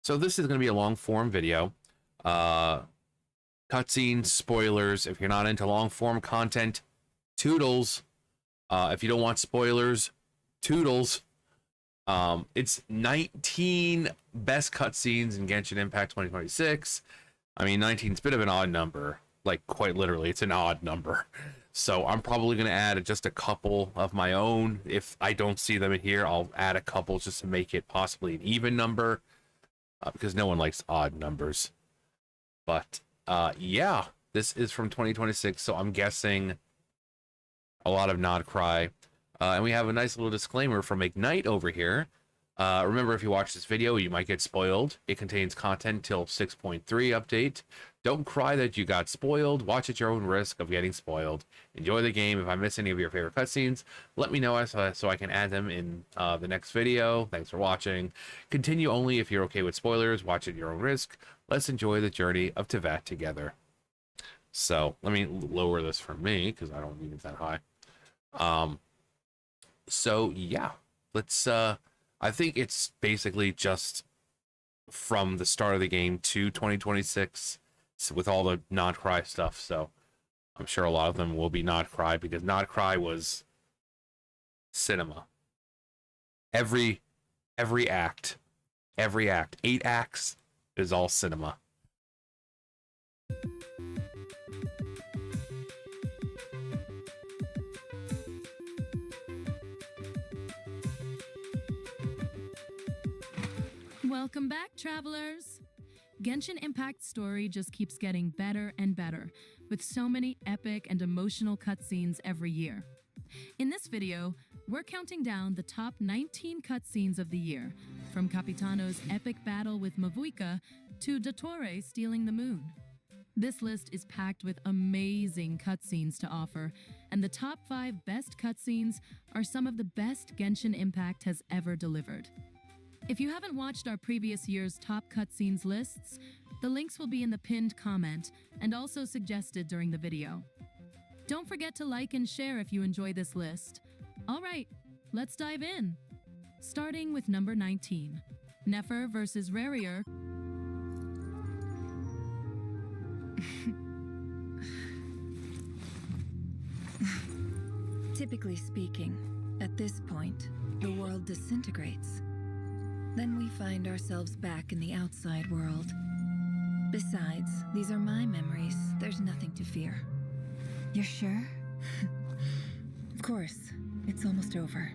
So this is going to be a long form video. Cutscenes, spoilers. If you're not into long form content, toodles. If you don't want spoilers, toodles. It's 19 best cutscenes in Genshin Impact 2026. I mean, 19's a bit of an odd number. Like, quite literally, it's an odd number. So I'm probably going to add just a couple of my own. If I don't see them in here, I'll add a couple just to make it possibly an even number. Because no one likes odd numbers. But, yeah, this is from 2026, so I'm guessing a lot of nod cry. And we have a nice little disclaimer from Ignite over here. Remember, if you watch this video, you might get spoiled. It contains content till 6.3 update. Don't cry that you got spoiled. Watch at your own risk of getting spoiled. Enjoy the game. If I miss any of your favorite cutscenes, let me know so I can add them in the next video. Thanks for watching. Continue only if you're okay with spoilers. Watch at your own risk. Let's enjoy the journey of Tevat together. So let me lower this for me because I don't need it that high. So yeah, let's I think it's basically just from the start of the game to 2026 with all the nod cry stuff. So I'm sure a lot of them will be nod cry because nod cry was cinema. Every act, 8 acts is all cinema. Welcome back, travelers! Genshin Impact's story just keeps getting better and better, with so many epic and emotional cutscenes every year. In this video, we're counting down the top 19 cutscenes of the year, from Capitano's epic battle with Mavuika to Dottore stealing the moon. This list is packed with amazing cutscenes to offer, and the top 5 best cutscenes are some of the best Genshin Impact has ever delivered. If you haven't watched our previous year's top cutscenes lists, the links will be in the pinned comment and also suggested during the video. Don't forget to like and share if you enjoy this list. All right, let's dive in. Starting with number 19, Nefer vs. Rarier. Typically speaking, at this point, the world disintegrates. Then we find ourselves back in the outside world. Besides, these are my memories. There's nothing to fear. You're sure? Of course. It's almost over.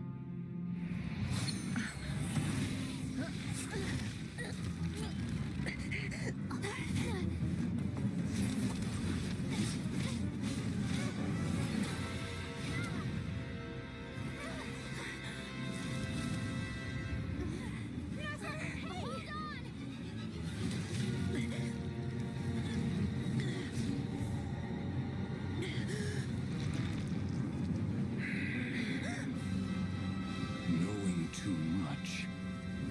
Knowing too much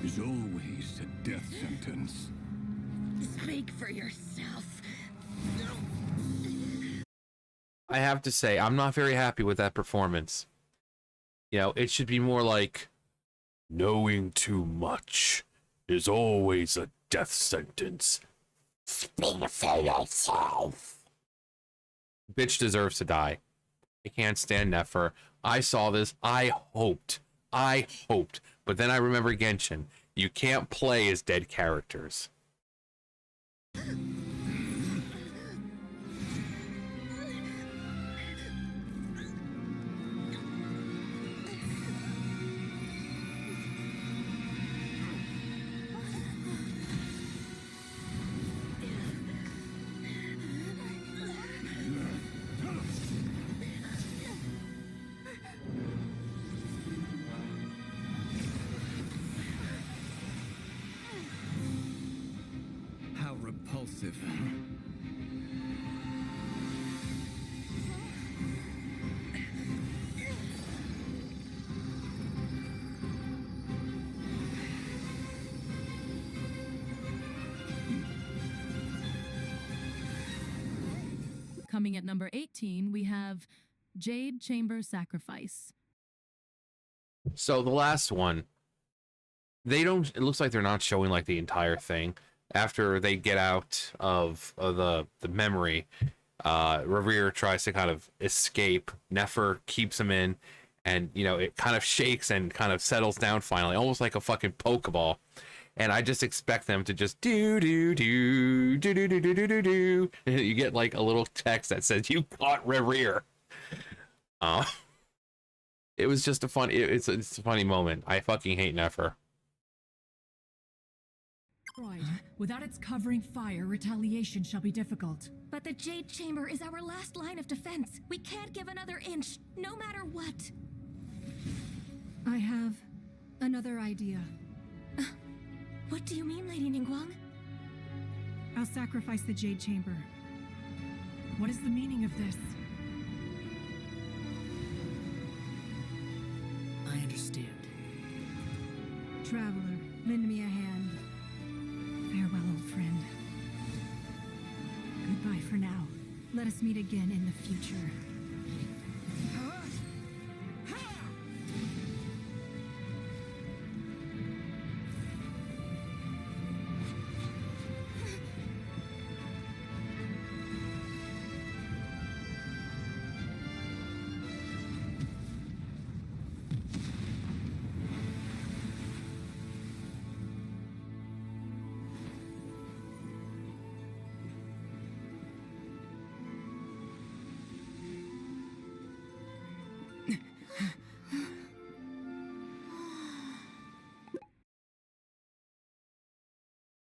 is always a death sentence. Speak for yourself. I have to say, I'm not very happy with that performance. You know, it should be more like, knowing too much is always a death sentence. Speak for yourself. Bitch deserves to die. I can't stand Nefer. I saw this. I hoped. But then I remember Genshin. You can't play as dead characters. How repulsive. Coming at number 18, we have Jade Chamber Sacrifice. So the last one, they don't. It looks like they're not showing like the entire thing. After they get out of the memory, Revere tries to kind of escape. Nefer keeps him in, and you know it kind of shakes and kind of settles down finally, almost like a fucking Pokeball. And I just expect them to just do do do do do do do do do do. You get like a little text that says you caught Revere. It was just a fun. It's a funny moment. I fucking hate Nefer. Without its covering fire, retaliation shall be difficult. But the Jade Chamber is our last line of defense. We can't give another inch, no matter what. I have another idea. What do you mean, Lady Ningguang? I'll sacrifice the Jade Chamber. What is the meaning of this? I understand. Traveler, lend me a hand. Farewell, old friend. Goodbye for now. Let us meet again in the future.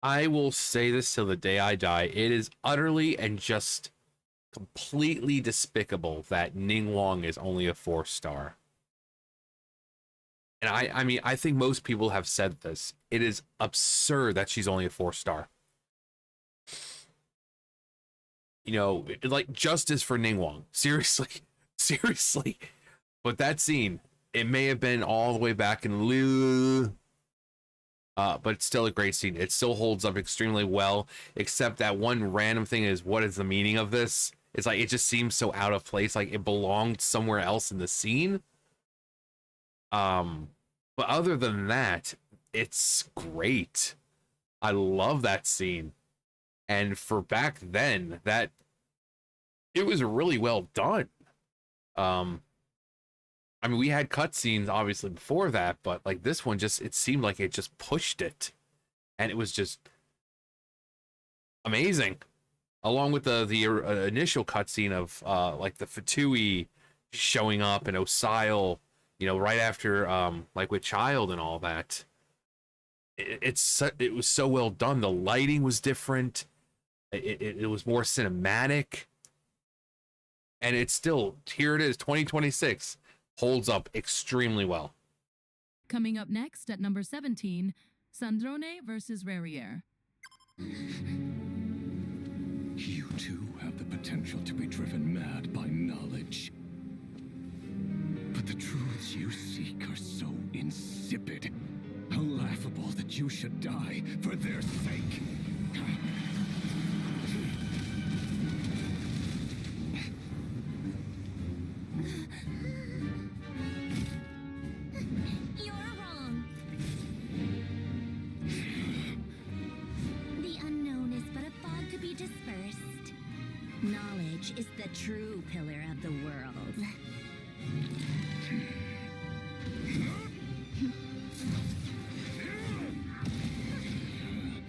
I will say this till the day I die. It is utterly and just completely despicable that Ningguang is only a 4-star. And I mean, I think most people have said this. It is absurd that she's only a 4-star. You know, like justice for Ningguang. Seriously. Seriously. But that scene, it may have been all the way back in but it's still a great scene. It still holds up extremely well, except that one random thing is, what is the meaning of this? It's like, it just seems so out of place, like it belonged somewhere else in the scene. But other than that, it's great. I love that scene. And for back then, that it was really well done. I mean, we had cutscenes obviously before that, but like this one just, it seemed like it just pushed it. And it was just amazing. Along with the initial cutscene of like the Fatui showing up and Osile, you know, right after like with Child and all that. It was so well done. The lighting was different. It was more cinematic. And it's still, here it is, 2026. Holds up extremely well. Coming up next at number 17, Sandrone versus Rariere. You too have the potential to be driven mad by knowledge. But the truths you seek are so insipid, how laughable that you should die for their sake. You're wrong. The unknown is but a fog to be dispersed. Knowledge is the true pillar of the world.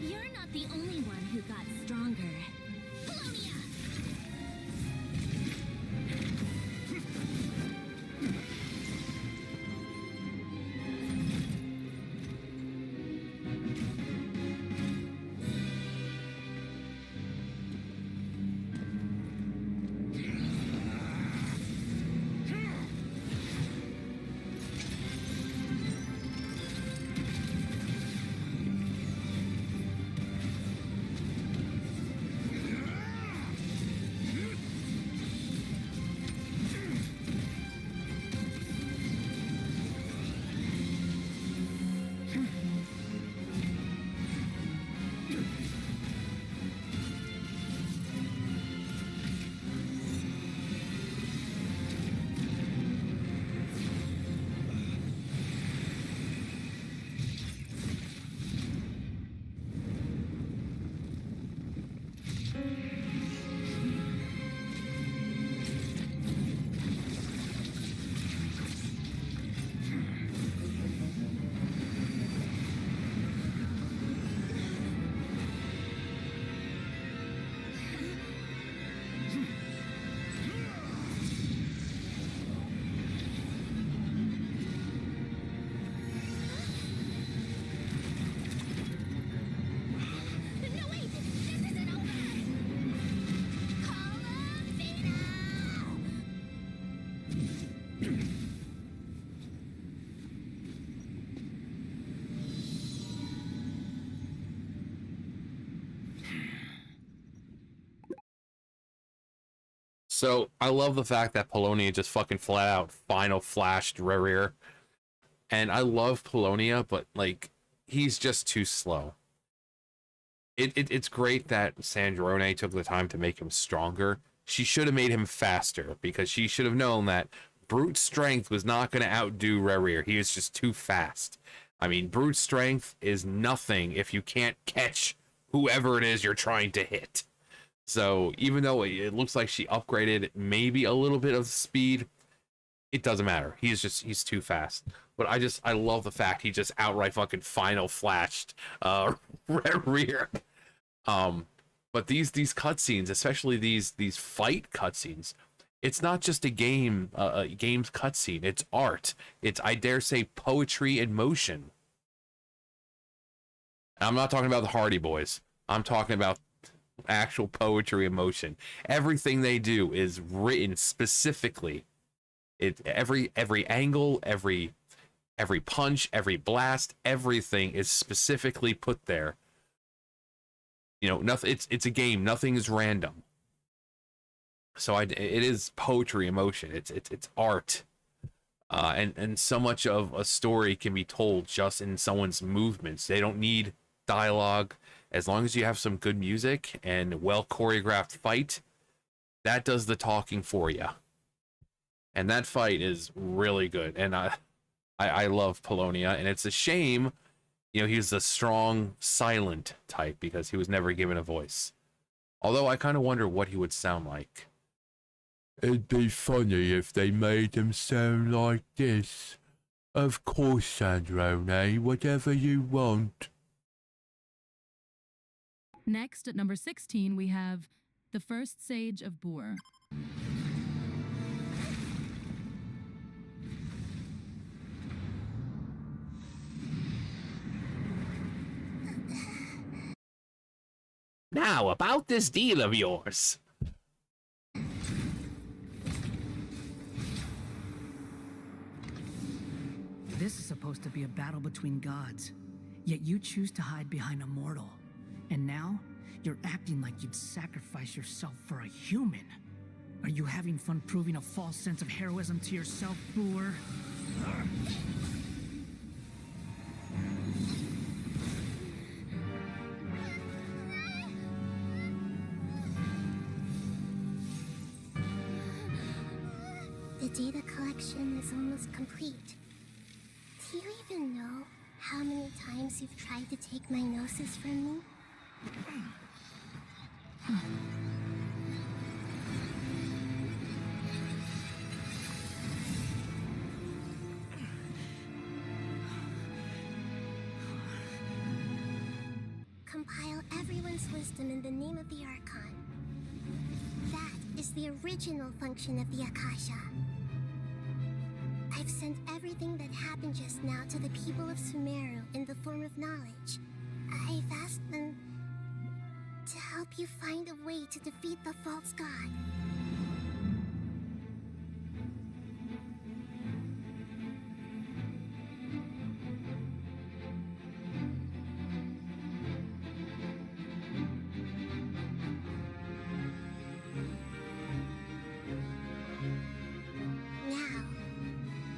You're not the only one who got stronger. Polonia! So I love the fact that Polonia just fucking flat out final flashed Rerir. And I love Polonia, but like he's just too slow. It's great that Sandrone took the time to make him stronger. She should have made him faster because she should have known that brute strength was not going to outdo Rerir. He was just too fast. I mean, brute strength is nothing if you can't catch whoever it is you're trying to hit. So even though it looks like she upgraded maybe a little bit of speed, it doesn't matter. He's too fast. But I love the fact he just outright fucking final flashed Rerir. But these cutscenes, especially these fight cutscenes, it's not just a game's cutscene. It's art. It's, I dare say, poetry in motion. And I'm not talking about the Hardy Boys. I'm talking about actual poetry in motion. Everything they do is written specifically. Every angle, every punch, every blast, everything is specifically put there. You know, nothing. It's a game. Nothing is random. So it is poetry in motion. It's art, and so much of a story can be told just in someone's movements. They don't need dialogue. As long as you have some good music and well choreographed fight, that does the talking for you. And that fight is really good. And I love Polonia, and it's a shame, you know, he's a strong, silent type because he was never given a voice. Although I kind of wonder what he would sound like. It'd be funny if they made him sound like this. Of course, Sandrone, whatever you want. Next, at number 16, we have The First Sage of Bur. Now, about this deal of yours. This is supposed to be a battle between gods, yet you choose to hide behind a mortal. And now, you're acting like you'd sacrifice yourself for a human. Are you having fun proving a false sense of heroism to yourself, Bur? The data collection is almost complete. Do you even know how many times you've tried to take my gnosis from me? Compile everyone's wisdom in the name of the Archon. That is the original function of the Akasha. I've sent everything that happened just now to the people of Sumeru in the form of knowledge. I've asked them to help you find a way to defeat the false god. Now,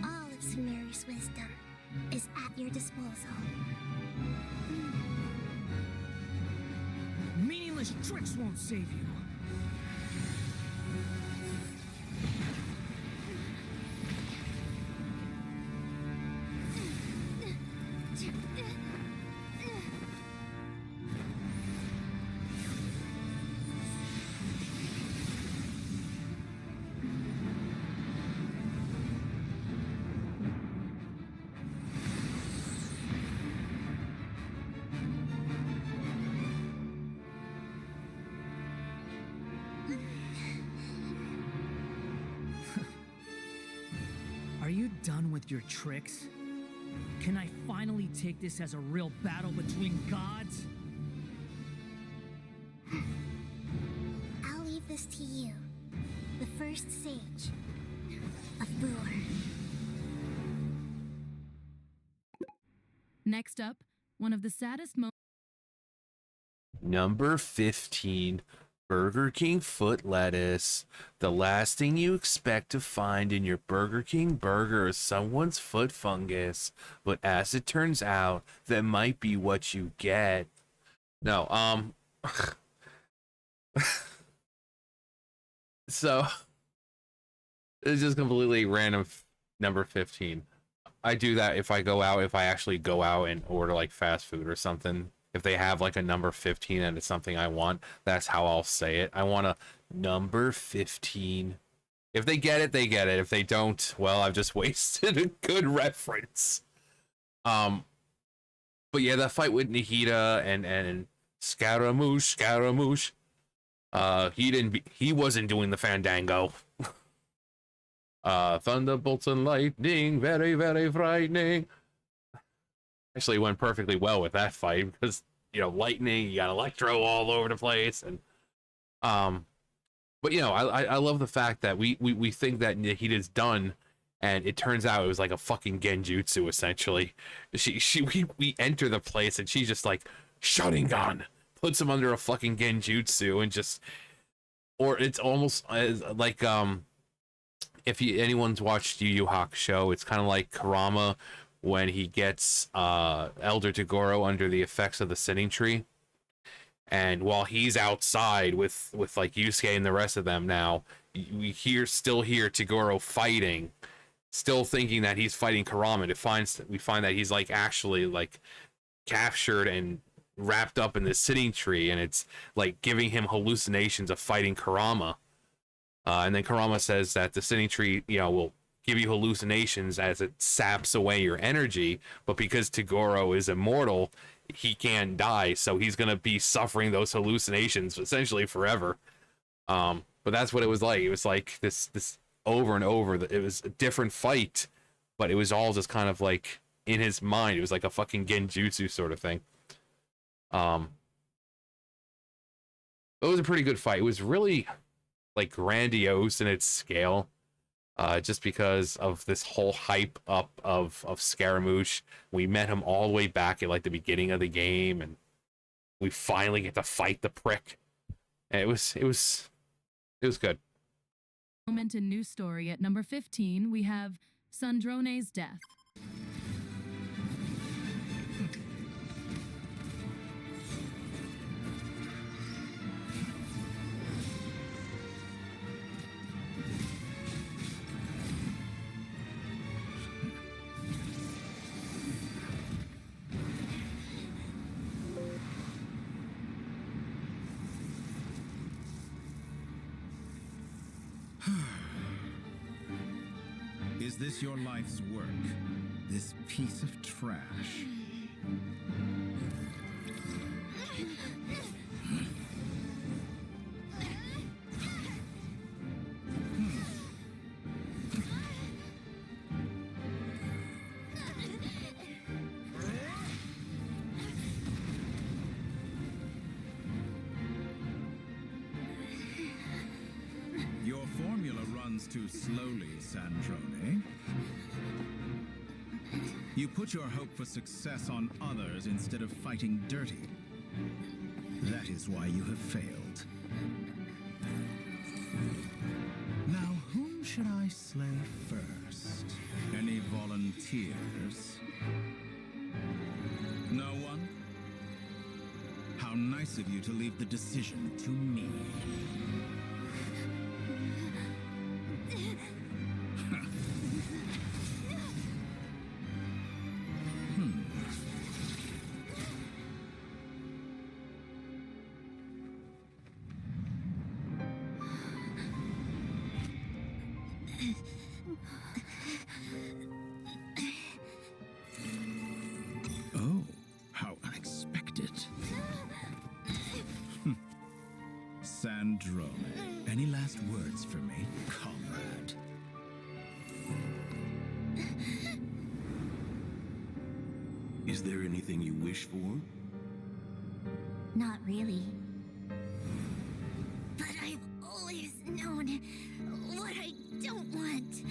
all of Sumeru's wisdom is at your disposal. Meaningless tricks won't save you. Are you done with your tricks? Can I finally take this as a real battle between gods? I'll leave this to you, the first sage of Bur. Next up, one of the saddest moments. Number 15, Burger King foot lettuce. The last thing you expect to find in your Burger King burger is someone's foot fungus. But as it turns out, that might be what you get. No, so it's just completely random number 15. I do that if I go out, if I actually go out and order like fast food or something. If they have like a number 15 and it's something I want, that's how I'll say it. I want a number 15. If they get it, they get it. If they don't, well, I've just wasted a good reference. But yeah, that fight with Nahida and Scaramouche. He wasn't doing the fandango. Thunderbolts and lightning, very, very frightening. Actually went perfectly well with that fight because, you know, lightning, you got Electro all over the place. And but you know, I love the fact that we think that Nahida's done, and it turns out it was like a fucking genjutsu essentially. We enter the place and she's just like shutting gun, puts him under a fucking genjutsu, and just, or it's almost like if anyone's watched Yu Yu Hakusho, it's kind of like Kurama when he gets Elder Toguro under the effects of the Sinning Tree, and while he's outside with like Yusuke and the rest of them, now we still hear Toguro fighting, still thinking that he's fighting Kurama. We find that he's like actually like captured and wrapped up in this Sinning Tree, and it's like giving him hallucinations of fighting Kurama. And then Kurama says that the Sinning Tree, you know, will give you hallucinations as it saps away your energy, but because Toguro is immortal, he can't die, so he's gonna be suffering those hallucinations essentially forever. But that's what it was like. It was like this over and over. It was a different fight, but it was all just kind of like in his mind. It was like a fucking genjutsu sort of thing. It was a pretty good fight. It was really like grandiose in its scale, just because of this whole hype up of Scaramouche. We met him all the way back at like the beginning of the game, and we finally get to fight the prick. And it was good. Moment in news story at number 15, we have Sandrone's death. Is this your life's work? This piece of trash? Your formula runs too slowly, Sandrone. You put your hope for success on others instead of fighting dirty. That is why you have failed. Now, whom should I slay first? Any volunteers? No one? How nice of you to leave the decision to me. Oh, how unexpected. Sandrone, any last words for me, comrade? Is there anything you wish for? Not really. But I've always known what I don't want.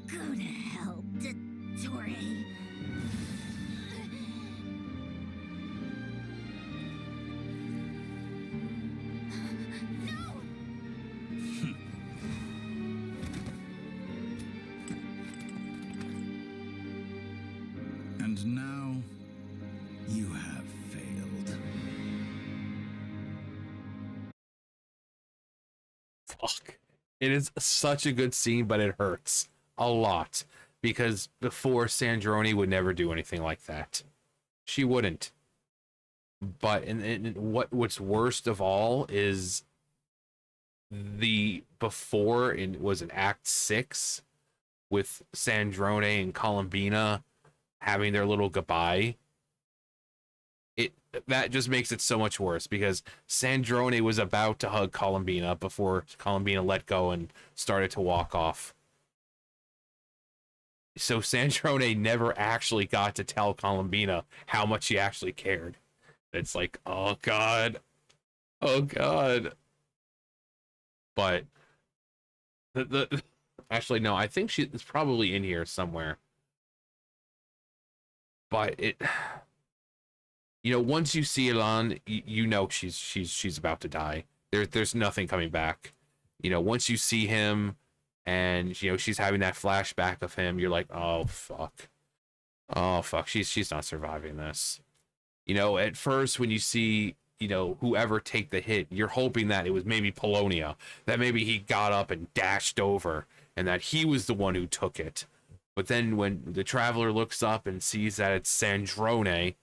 Go to hell, Dottore. And now, you have failed. Fuck. It is such a good scene, but it hurts a lot because before Sandrone would never do anything like that. She wouldn't. But what's worst of all is the before was in Act 6 with Sandrone and Columbina having their little goodbye. That just makes it so much worse because Sandrone was about to hug Columbina before Columbina let go and started to walk off. So Sandrone never actually got to tell Columbina how much he actually cared. It's like, oh god. Oh god. But the actually no, I think it's probably in here somewhere. But once you see Elan, you know she's about to die. There's nothing coming back. Once you see him and she's having that flashback of him, you're like, oh fuck. Oh fuck, she's not surviving this. At first when you see, whoever take the hit, you're hoping that it was maybe Polonia, that maybe he got up and dashed over and that he was the one who took it. But then when the traveler looks up and sees that it's Sandrone,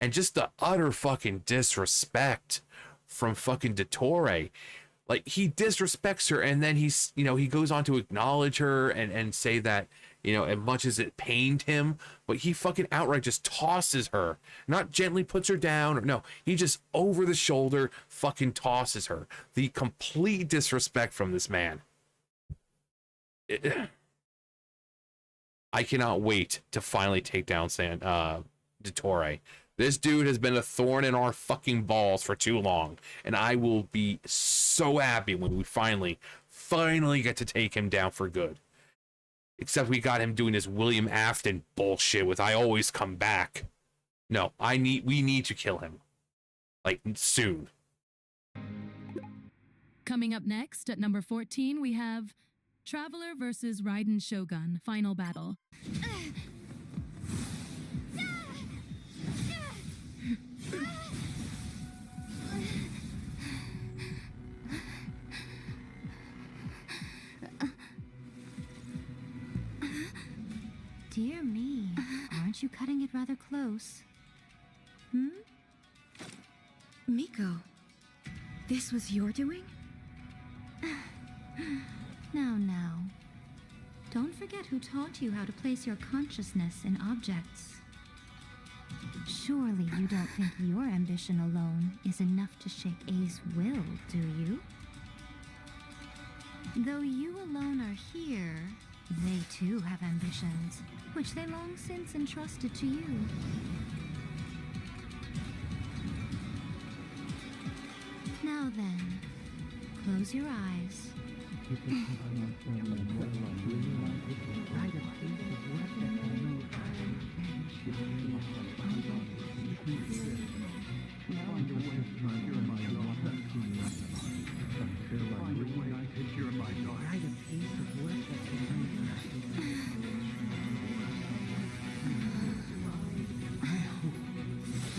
and just the utter fucking disrespect from fucking Dottore. Like, he disrespects her, and then he goes on to acknowledge her and say that, as much as it pained him, but he fucking outright just tosses her. Not gently puts her down, or no, he just over the shoulder fucking tosses her. The complete disrespect from this man. I cannot wait to finally take down Dottore. This dude has been a thorn in our fucking balls for too long, and I will be so happy when we finally get to take him down for good. Except we got him doing this William Afton bullshit with I always come back. No, we need to kill him. Like, soon. Coming up next at number 14, we have Traveler versus Raiden Shogun, Final Battle. Dear me, aren't you cutting it rather close? Miko, this was your doing? Now. Don't forget who taught you how to place your consciousness in objects. Surely you don't think your ambition alone is enough to shake A's will, do you? Though you alone are here, they too have ambitions, which they long since entrusted to you. Now then, close your eyes. We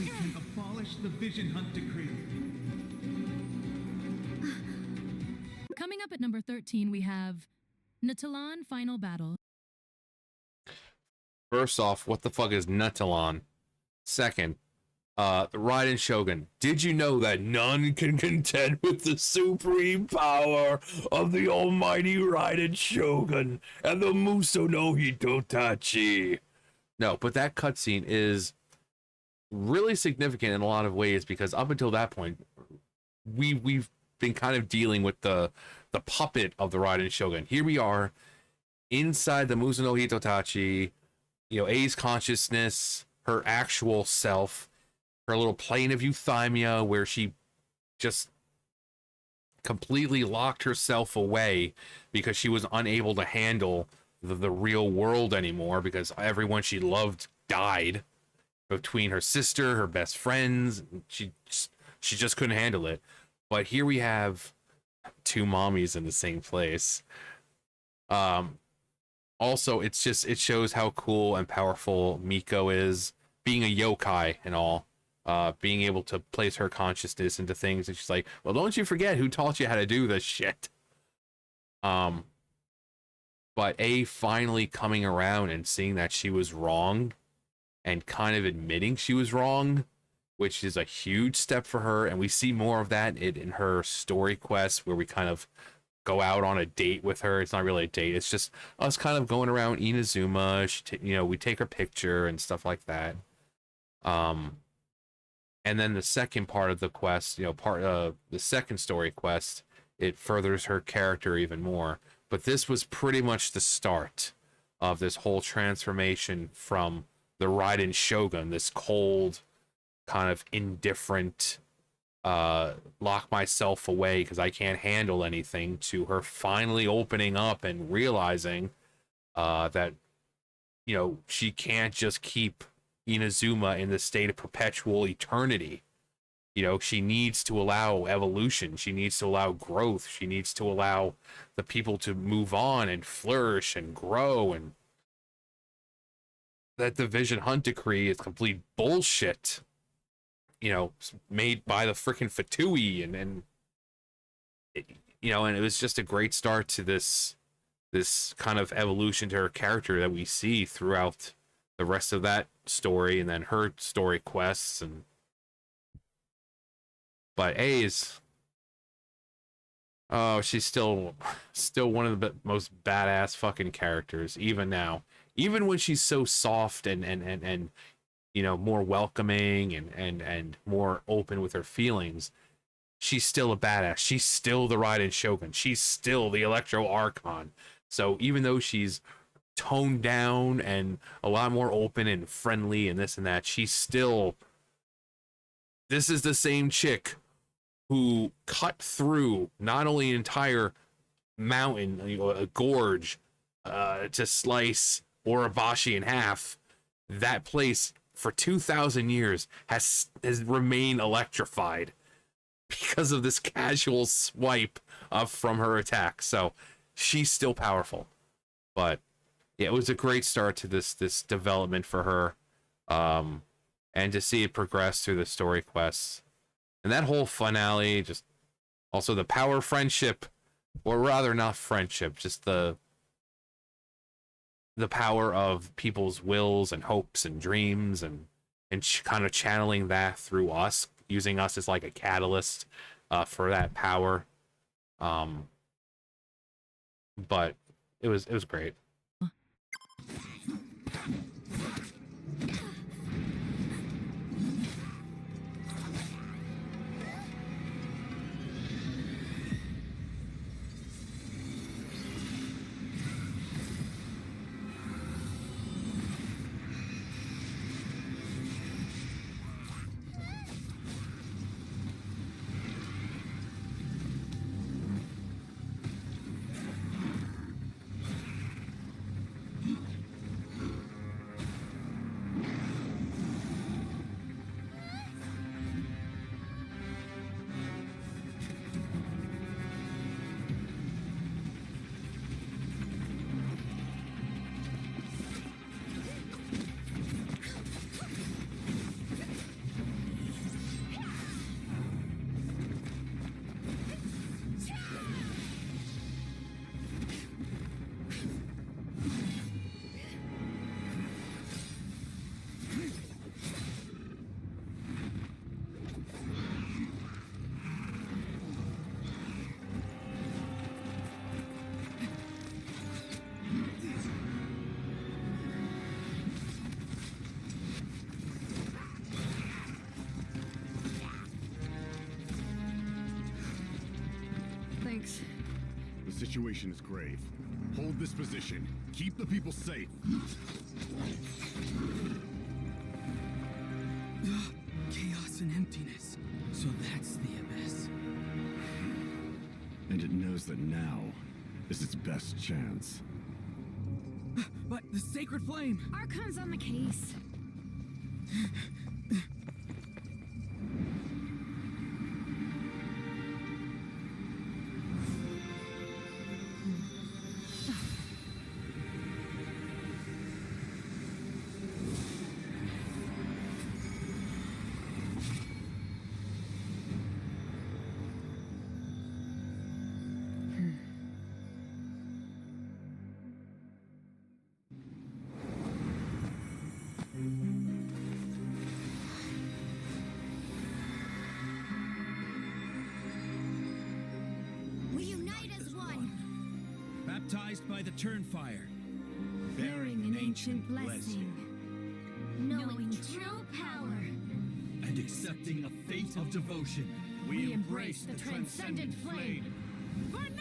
can abolish the Vision Hunt decree. Coming up at number 13, we have Natalan Final Battle. First off, what the fuck is Natalan? Second, the Raiden Shogun. Did you know that none can contend with the supreme power of the almighty Raiden Shogun and the Muso no Hitotachi? No, but that cutscene is really significant in a lot of ways because up until that point, we've been kind of dealing with the puppet of the Raiden Shogun. Here we are inside the Muso no Hitotachi, A's consciousness, her actual self, her little plane of euthymia where she just completely locked herself away because she was unable to handle the real world anymore because everyone she loved died. Between her sister, her best friends, she just couldn't handle it. But here we have two mommies in the same place. also, it's just, it shows how cool and powerful Miko is, being a yokai and all. Being able to place her consciousness into things, and she's like, well, don't you forget who taught you how to do this shit. But finally coming around and seeing that she was wrong and kind of admitting she was wrong, which is a huge step for her. And we see more of that in her story quest, where we kind of go out on a date with her. It's not really a date. It's just us kind of going around Inazuma. You know, we take her picture and stuff like that. And then the second part of the quest, you know, the second story quest, it furthers her character even more. But this was pretty much the start of this whole transformation from the Raiden Shogun, this cold, kind of indifferent, lock myself away because I can't handle anything, to her finally opening up and realizing that, you know, she can't just keep Inazuma in the state of perpetual eternity. You know, she needs to allow evolution. She needs to allow growth. She needs to allow the people to move on and flourish and grow. And that Division Hunt decree is complete bullshit. You know, made by the freaking Fatui, and it, you know, and it was just a great start to this kind of evolution to her character that we see throughout the rest of that story, and then her story quests. And but is, oh, she's still one of the most badass fucking characters, even now. Even when she's so soft and you know, more welcoming and more open with her feelings, she's still a badass. She's still the Raiden Shogun. She's still the Electro Archon. So even though she's toned down and a lot more open and friendly and this and that, she's still, this is the same chick who cut through not only an entire mountain, you know, a gorge, to slice Orobashi in half. That place for 2,000 years has remained electrified because of this casual swipe from her attack. So she's still powerful. But yeah, it was a great start to this development for her, and to see it progress through the story quests. And that whole finale, just also the power of friendship, or rather not friendship, just the power of people's wills and hopes and dreams, and kind of channeling that through us, using us as like a catalyst for that power. But it was great. Thanks. The situation is grave. Hold this position. Keep the people safe. Chaos and emptiness. So that's the abyss. And it knows that now is its best chance. But the sacred flame! Archon's on the case. baptized by the Turnfire, Bearing an ancient blessing. Knowing true power. and accepting a fate of devotion. We embrace the transcendent flame. For Natlan!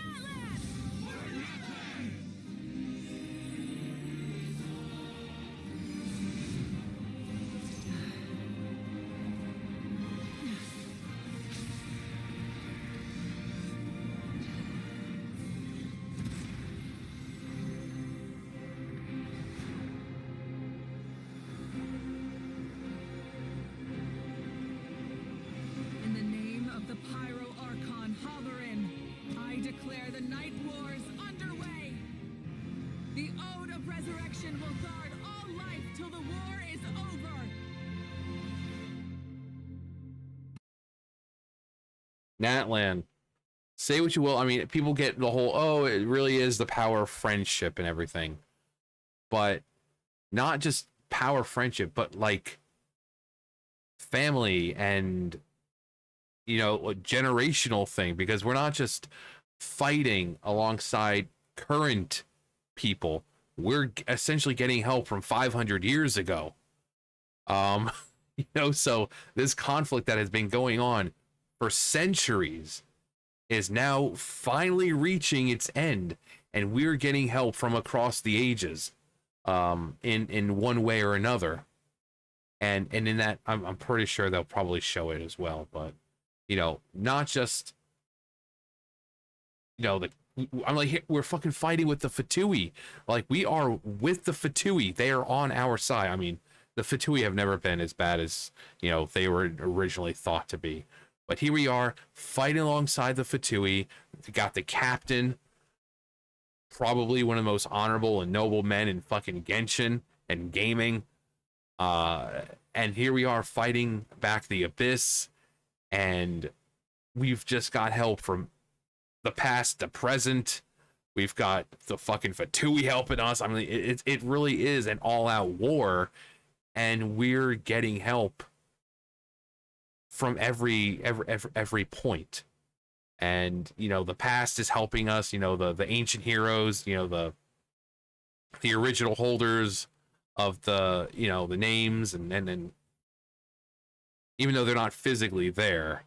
In the name of the Pyro Archon Halloran, I declare the Night Wars underway. The Ode of Resurrection will guard all life till the war is over. Natlan. Say what you will. I mean, people get the whole, oh, it really is the power of friendship and everything. But not just power friendship, but like family and, you know, a generational thing, because we're not just fighting alongside current people. We're essentially getting help from 500 years ago. You know, so this conflict that has been going on for centuries is now finally reaching its end, and we're getting help from across the ages, in one way or another. And in that, I'm pretty sure they'll probably show it as well. But, you know, not just, you know, I'm like, we're fucking fighting with the Fatui. Like, we are with the Fatui. They are on our side. I mean, the Fatui have never been as bad as, you know, they were originally thought to be. But here we are fighting alongside the Fatui. We got the captain, probably one of the most honorable and noble men in fucking Genshin and gaming. And here we are fighting back the Abyss, and we've just got help from the past, the present. We've got the fucking Fatui helping us. I mean, it really is an all-out war, and we're getting help from every point. And, you know, the past is helping us, you know, the ancient heroes, you know, the original holders of the, you know, the names, and even though they're not physically there,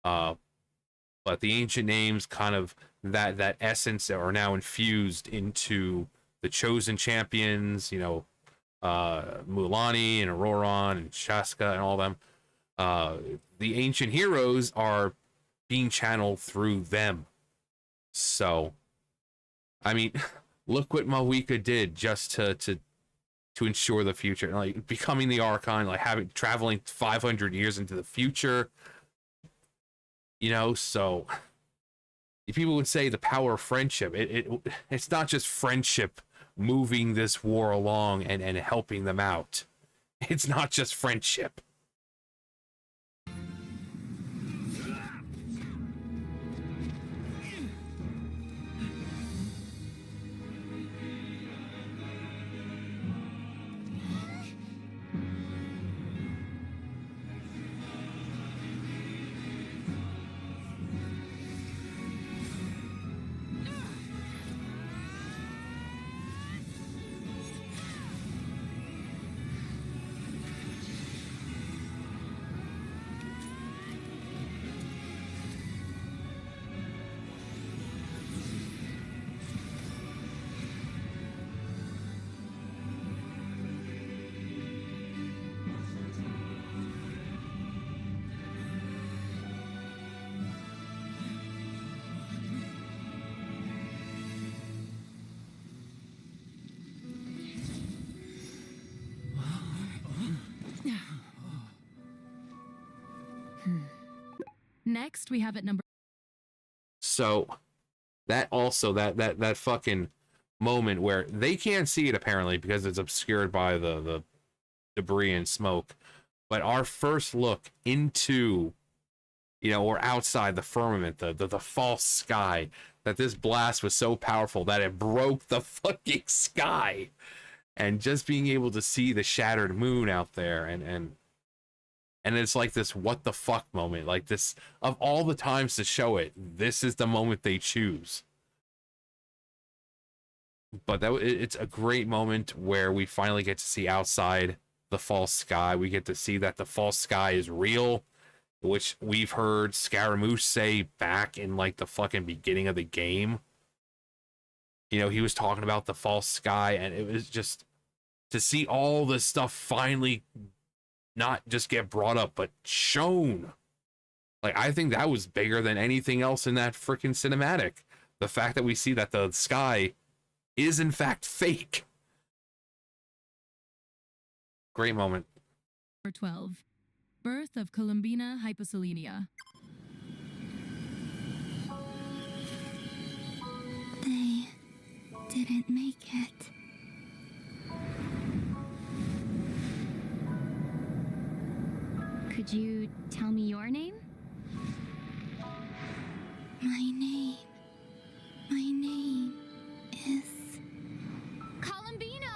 but the ancient names, kind of that essence, are now infused into the chosen champions, you know, Mulanni and Auroron and Shaska and all them. The ancient heroes are being channeled through them. So, I mean, look what Mawika did just to ensure the future, like becoming the Archon, like traveling 500 years into the future. You know, so if people would say the power of friendship, it's not just friendship moving this war along and helping them out. It's not just friendship. Next, we have at number. So that also that fucking moment where they can't see it apparently because it's obscured by the debris and smoke, but our first look into, you know, or outside the firmament, the false sky, that this blast was so powerful that it broke the fucking sky, and just being able to see the shattered moon out there, and it's like this what the fuck moment. Like, this, of all the times to show it, this is the moment they choose. But it's a great moment where we finally get to see outside the false sky. We get to see that the false sky is real, which we've heard Scaramouche say back in like the fucking beginning of the game. You know, he was talking about the false sky, and it was just to see all this stuff finally not just get brought up, but shown. Like, I think that was bigger than anything else in that freaking cinematic. The fact that we see that the sky is in fact fake. Great moment. Number 12. Birth of Columbina hyposelenia. They didn't make it. Could you tell me your name? My name is... Columbina!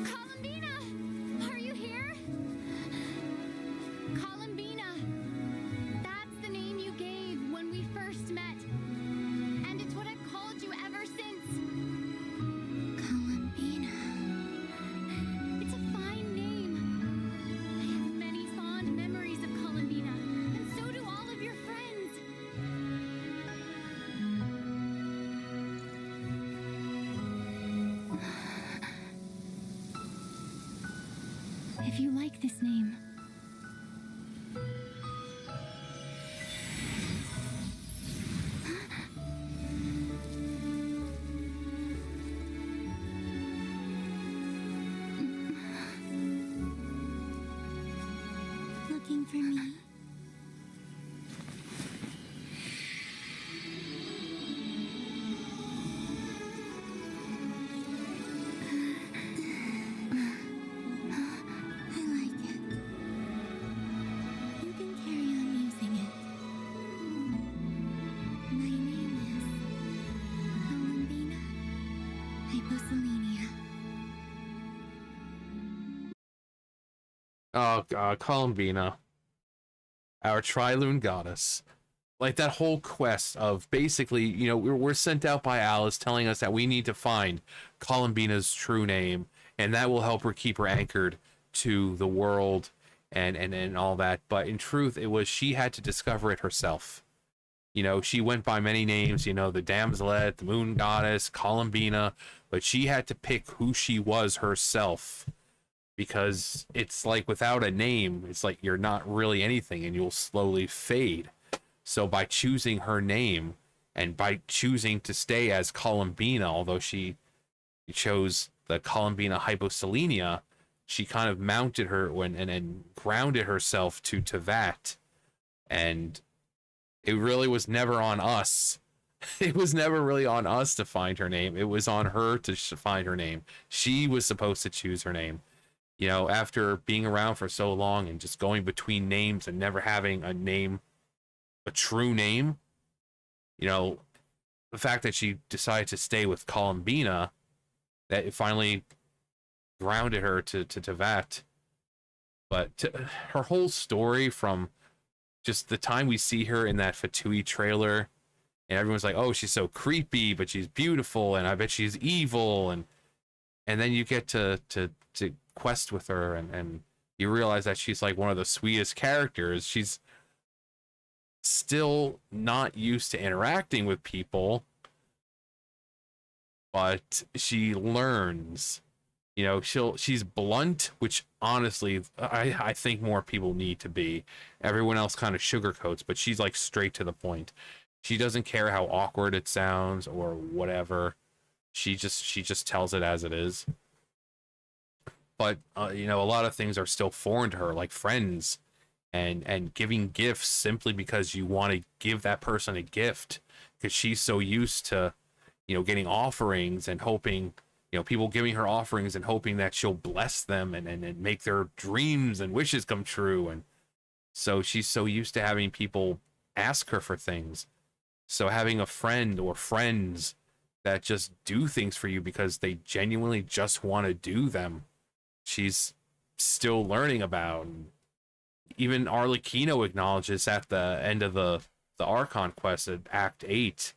Columbina! Are you here? Columbina! That's the name you gave when we first met. And it's what I've called you ever since. Columbina. It's a fine name. I have many fond memories of Columbina, and so do all of your friends. If you like this name, looking for me? I like it. You can carry on using it. My name is Columbina hyposelenia. Oh, Columbina, our Trilune goddess. Like that whole quest of basically, you know, we're sent out by Alice telling us that we need to find Columbina's true name, and that will help her keep her anchored to the world and all that. But in truth, it was she had to discover it herself. You know, she went by many names, you know, the Damselet, the Moon Goddess, Columbina, but she had to pick who she was herself. Because it's like without a name, it's like you're not really anything and you'll slowly fade. So by choosing her name and by choosing to stay as Columbina, although she chose the Columbina hyposelenia, she kind of mounted her and grounded herself to that. And it really was never on us. It was never really on us to find her name. It was on her to find her name. She was supposed to choose her name. You know, after being around for so long and just going between names and never having a name, a true name, you know, the fact that she decided to stay with Columbina, that it finally grounded her to that. But her whole story, from just the time we see her in that Fatui trailer, and everyone's like, oh, she's so creepy, but she's beautiful, and I bet she's evil, and then you get to quest with her, and you realize that she's like one of the sweetest characters. She's still not used to interacting with people, but she learns. You know, she's blunt, which honestly I think more people need to be. Everyone else kind of sugarcoats, but she's like straight to the point. She doesn't care how awkward it sounds or whatever. She just tells it as it is. But you know, a lot of things are still foreign to her, like friends and giving gifts simply because you want to give that person a gift, because she's so used to, you know, getting offerings and hoping, you know, people giving her offerings and hoping that she'll bless them and make their dreams and wishes come true. And so she's so used to having people ask her for things. So having a friend or friends that just do things for you because they genuinely just want to do them, she's still learning about. Even Arlecchino acknowledges at the end of the Archon quest at Act 8,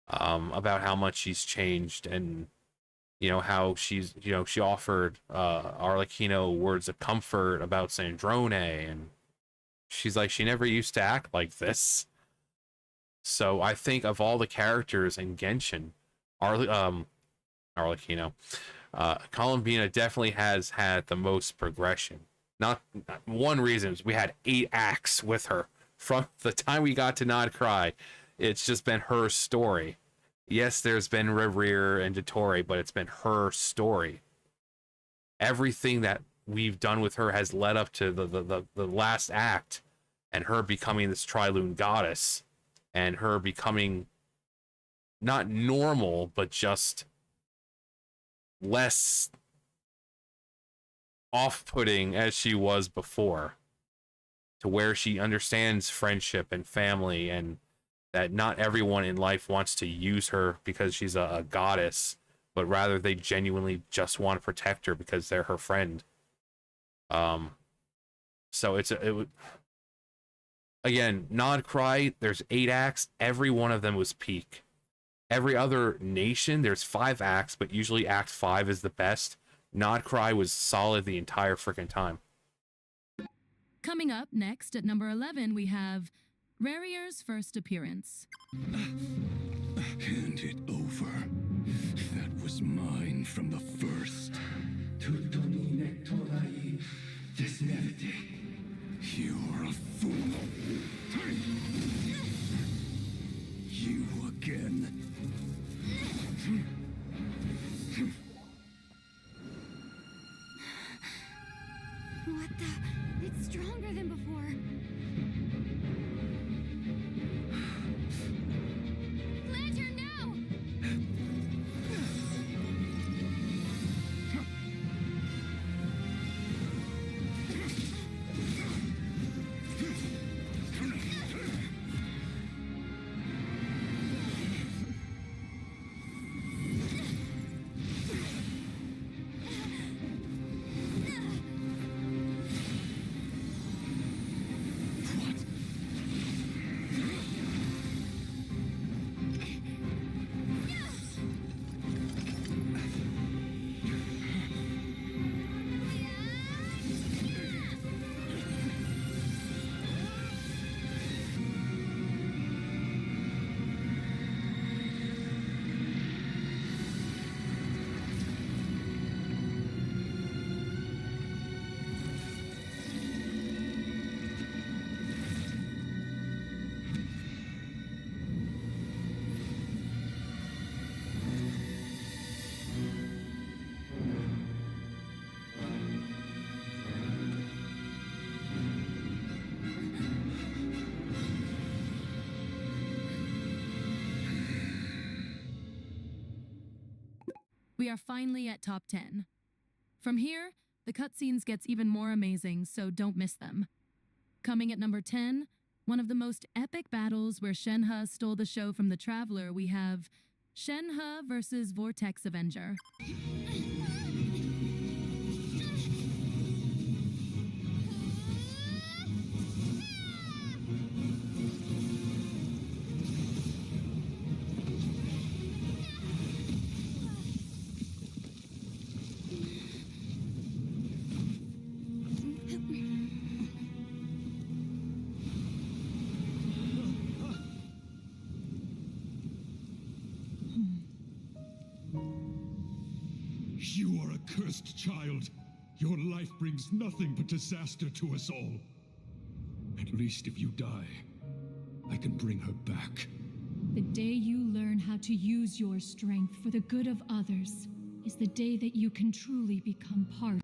about how much she's changed, and how she's, she offered Arlecchino words of comfort about Sandrone, and she's like, she never used to act like this. So I think of all the characters in Genshin, Arlecchino, Columbina definitely has had the most progression. Not one reason is we had 8 acts with her from the time we got to Nod Cry. It's just been her story. Yes, there's been Rivrir and Dottore, but it's been her story. Everything that we've done with her has led up to the last act, and her becoming this Trilune goddess, and her becoming not normal, but just less off-putting as she was before, to where she understands friendship and family, and that not everyone in life wants to use her because she's a goddess, but rather they genuinely just want to protect her because they're her friend. So again, Nod Cry, there's 8 acts, every one of them was peak. Every other nation, there's 5 acts, but usually Act 5 is the best. Nod Cry was solid the entire freaking time. Coming up next at number 11, we have Rarir's first appearance. Hand it over. That was mine from the first. You're a fool. You again. What the? It's stronger than before. Lantern, now! We are finally at top 10. From here, the cutscenes gets even more amazing, so don't miss them. Coming at number 10, one of the most epic battles where Shenhe stole the show from the Traveler, we have Shenhe versus Vortex Avenger. You are a cursed child. Your life brings nothing but disaster to us all. At least if you die, I can bring her back. The day you learn how to use your strength for the good of others is the day that you can truly become part.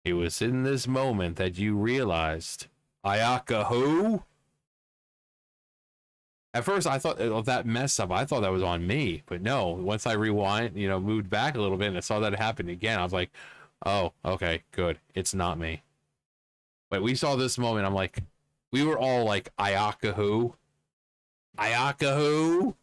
It was in this moment that you realized, Ayaka who? At first, I thought of that mess up. I thought that was on me, but no. Once I rewind, moved back a little bit, and I saw that it happened again. I was like, "Oh, okay, good. It's not me." But we saw this moment. I'm like, we were all like, "Ayaka who? Ayaka who?"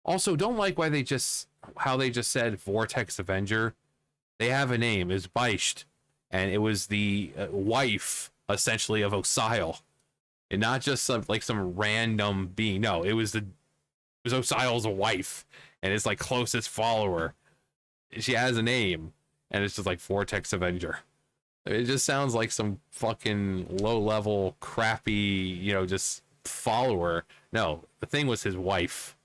Also, don't like how they just said Vortex Avenger. They have a name. It's Beisht, and it was the wife, essentially, of Osile, and not just some random being. No, it was Osile's wife, and it's like closest follower. She has a name, and it's just like Vortex Avenger. It just sounds like some fucking low level, crappy, just follower. No, the thing was his wife.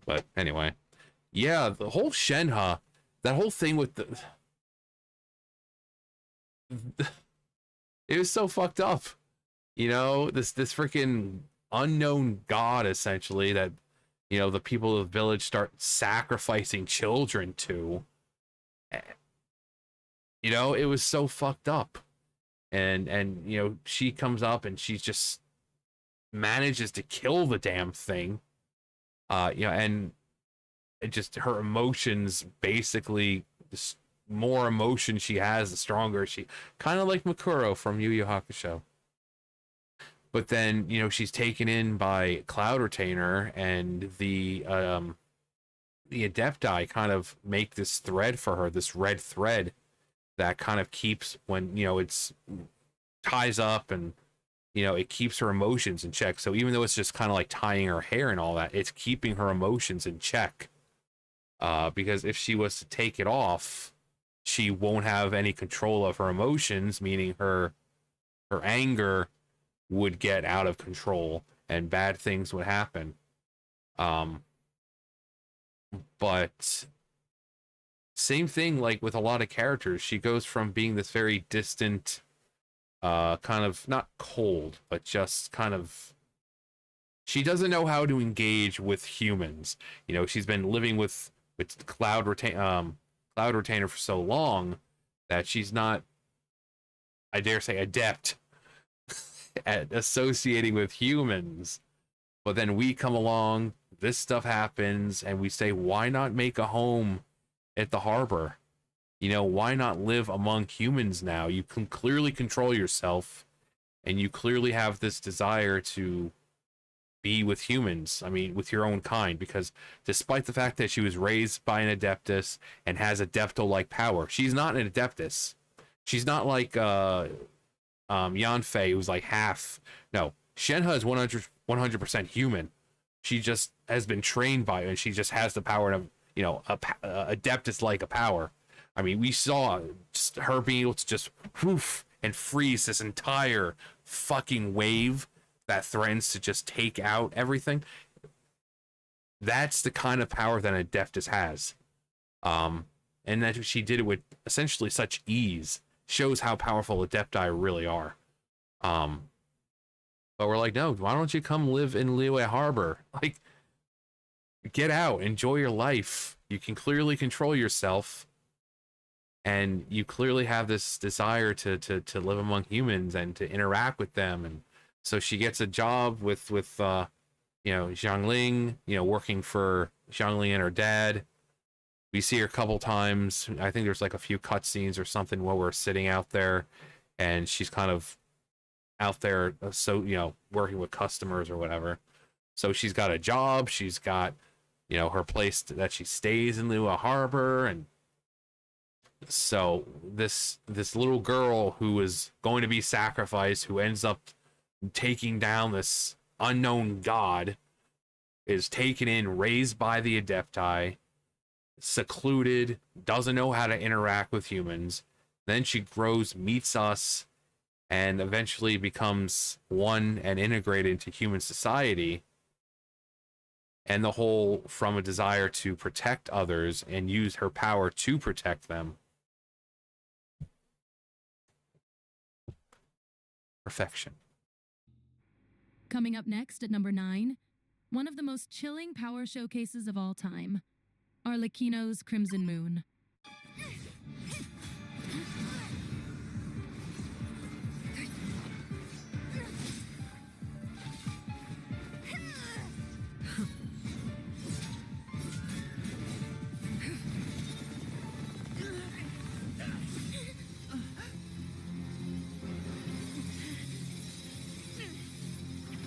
But anyway, yeah, the whole Shenhe, that whole thing with it was so fucked up. This freaking unknown god, essentially, that the people of the village start sacrificing children to. It was so fucked up. And she comes up and she just manages to kill the damn thing. And it just, her emotions, basically, the more emotion she has, the stronger she, kind of like Makuro from Yu Yu Hakusho. But then, she's taken in by Cloud Retainer, and the Adepti kind of make this thread for her, this red thread that kind of keeps, when, it's ties up, and it keeps her emotions in check. So even though it's just kind of like tying her hair and all that, it's keeping her emotions in check. Because if she was to take it off, she won't have any control of her emotions, meaning her anger would get out of control and bad things would happen. But same thing, like with a lot of characters, she goes from being this very distant, kind of not cold, but just kind of, she doesn't know how to engage with humans. She's been living with Cloud Retainer for so long that she's not, I dare say, adept at associating with humans. But then we come along, this stuff happens, and we say, why not make a home at the harbor? Why not live among humans now? You can clearly control yourself, and you clearly have this desire to be with humans. I mean, with your own kind, because despite the fact that she was raised by an Adeptus and has Adepto-like power, she's not an Adeptus. She's not like Yanfei, who's like half. No, Shenhe is 100% human. She just has been trained by it, and she just has the power of, Adeptus like a power. I mean, we saw just her being able to just whoof and freeze this entire fucking wave that threatens to just take out everything. That's the kind of power that Adeptus has. And that she did it with essentially such ease shows how powerful Adepti really are. But we're like, no, why don't you come live in Liyue Harbor? Like, get out, enjoy your life. You can clearly control yourself, and you clearly have this desire to live among humans and to interact with them. And so she gets a job with Xiangling, working for Xiangling and her dad. We see her a couple times. I think there's like a few cutscenes or something while we're sitting out there, and she's kind of out there, so working with customers or whatever. So she's got a job. She's got her place that she stays in Liyue Harbor, and so this little girl who is going to be sacrificed, who ends up taking down this unknown god, is taken in, raised by the Adepti, secluded, doesn't know how to interact with humans. Then she grows, meets us, and eventually becomes one and integrated into human society. And the whole from a desire to protect others and use her power to protect them. Perfection. Coming up next at number 9, one of the most chilling power showcases of all time, Arlecchino's Crimson Moon.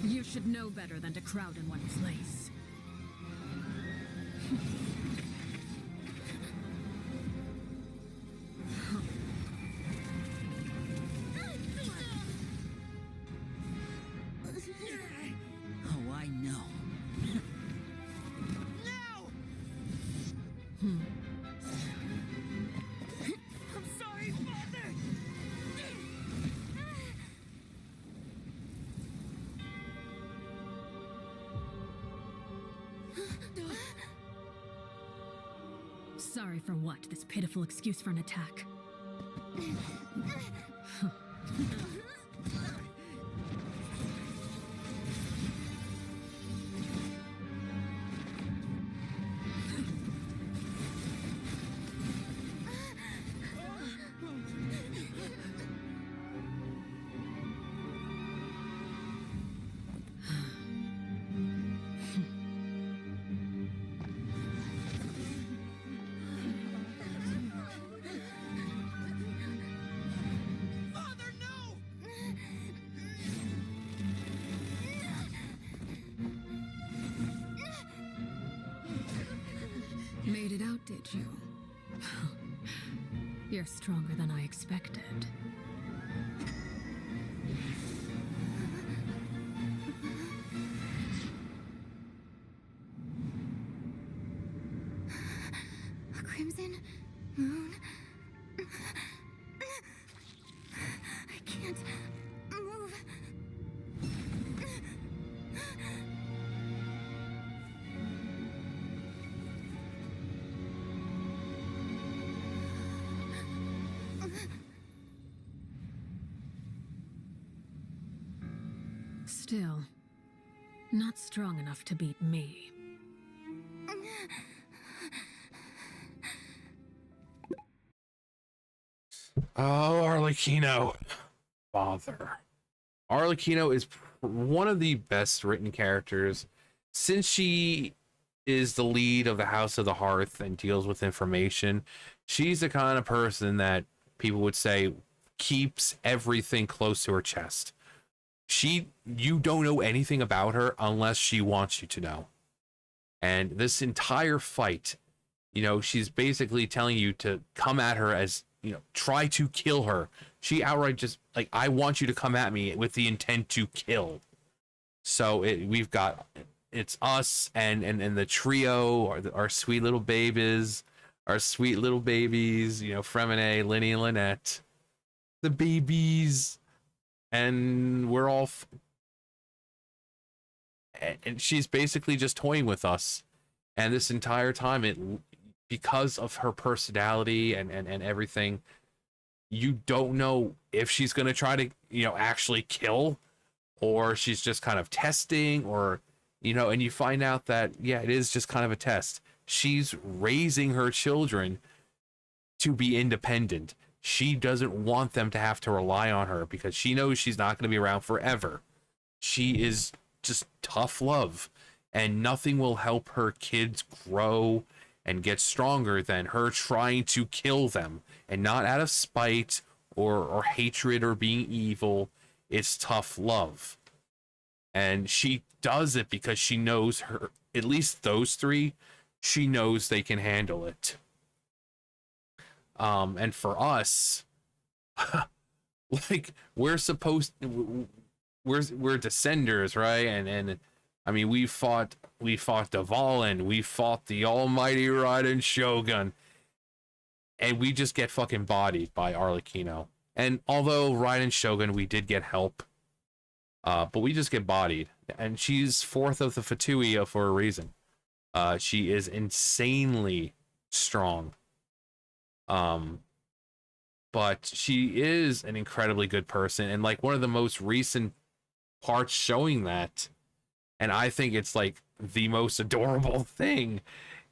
You should know better than to crowd in one place. Oh, I know. I'm sorry, Father! Sorry for what? This pitiful excuse for an attack. Made it out, did you? You're stronger than I expected. A crimson moon. I can't move. Still, not strong enough to beat me. Oh, Arlecchino. Father. Arlecchino is one of the best written characters since she is the lead of the House of the Hearth and deals with information. She's the kind of person that people would say keeps everything close to her chest. You don't know anything about her unless she wants you to know. And this entire fight, she's basically telling you to come at her as, try to kill her. She outright just like, I want you to come at me with the intent to kill. So it's us and the trio, our sweet little babies, Fremine, Linny, and Lynette, the babies, and we're all and she's basically just toying with us. And this entire time, because of her personality and everything, you don't know if she's going to try to, actually kill, or she's just kind of testing, or, and you find out that, yeah, it is just kind of a test. She's raising her children to be independent. She doesn't want them to have to rely on her because she knows she's not going to be around forever. She is just tough love, and nothing will help her kids grow and get stronger than her trying to kill them, and not out of spite or hatred or being evil. It's tough love. And she does it because she knows at least those three, she knows they can handle it. And for us, like, we're descenders, right? And I mean, we fought Dvalin, we fought the almighty Raiden Shogun, and we just get fucking bodied by Arlecchino. And although Raiden Shogun, we did get help, but we just get bodied. And she's fourth of the Fatui for a reason. She is insanely strong. But she is an incredibly good person, and like one of the most recent parts showing that, and I think it's like the most adorable thing,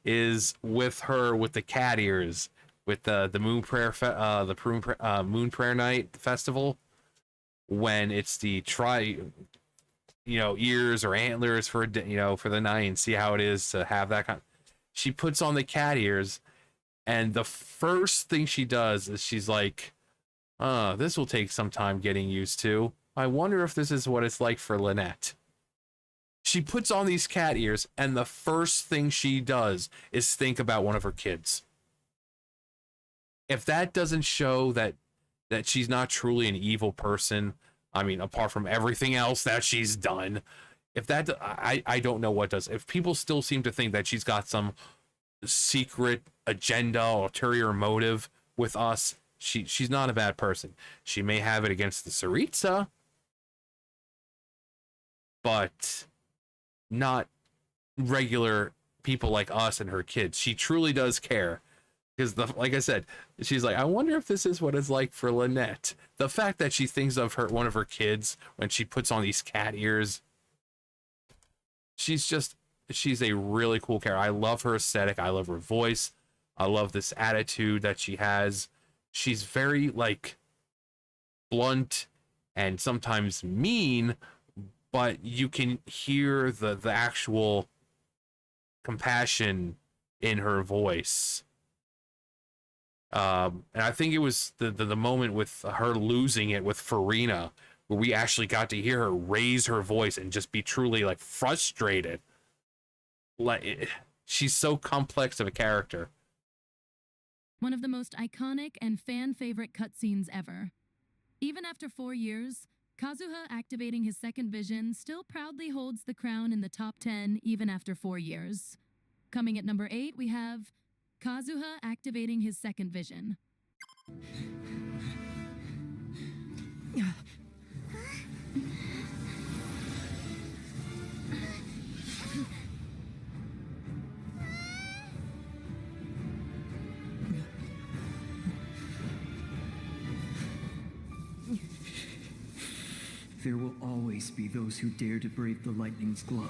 is with her with the cat ears, with the moon prayer moon prayer night festival, when it's the ears or antlers for for the night, and see how it is to have that kind. She puts on the cat ears, and the first thing she does is she's like, this will take some time getting used to. I wonder if this is what it's like for Lynette. She puts on these cat ears, and the first thing she does is think about one of her kids. If that doesn't show that she's not truly an evil person, I mean, apart from everything else that she's done, if that, I don't know what does. If people still seem to think that she's got some secret agenda, ulterior motive with us, she's not a bad person. She may have it against the Tsaritsa, but not regular people like us and her kids. She truly does care, because like I said, she's like, I wonder if this is what it's like for Lynette. The fact that she thinks of one of her kids when she puts on these cat ears, she's a really cool character. I love her aesthetic. I love her voice. I love this attitude that she has. She's very like blunt and sometimes mean, but you can hear the actual compassion in her voice. And I think it was the moment with her losing it with Farina, where we actually got to hear her raise her voice and just be truly like frustrated. Like, she's so complex of a character. One of the most iconic and fan favorite cutscenes ever. Even after 4 years, Kazuha activating his second vision still proudly holds the crown in the top 10 even after 4 years. Coming at number 8, we have Kazuha activating his second vision. There will always be those who dare to brave the lightning's glow.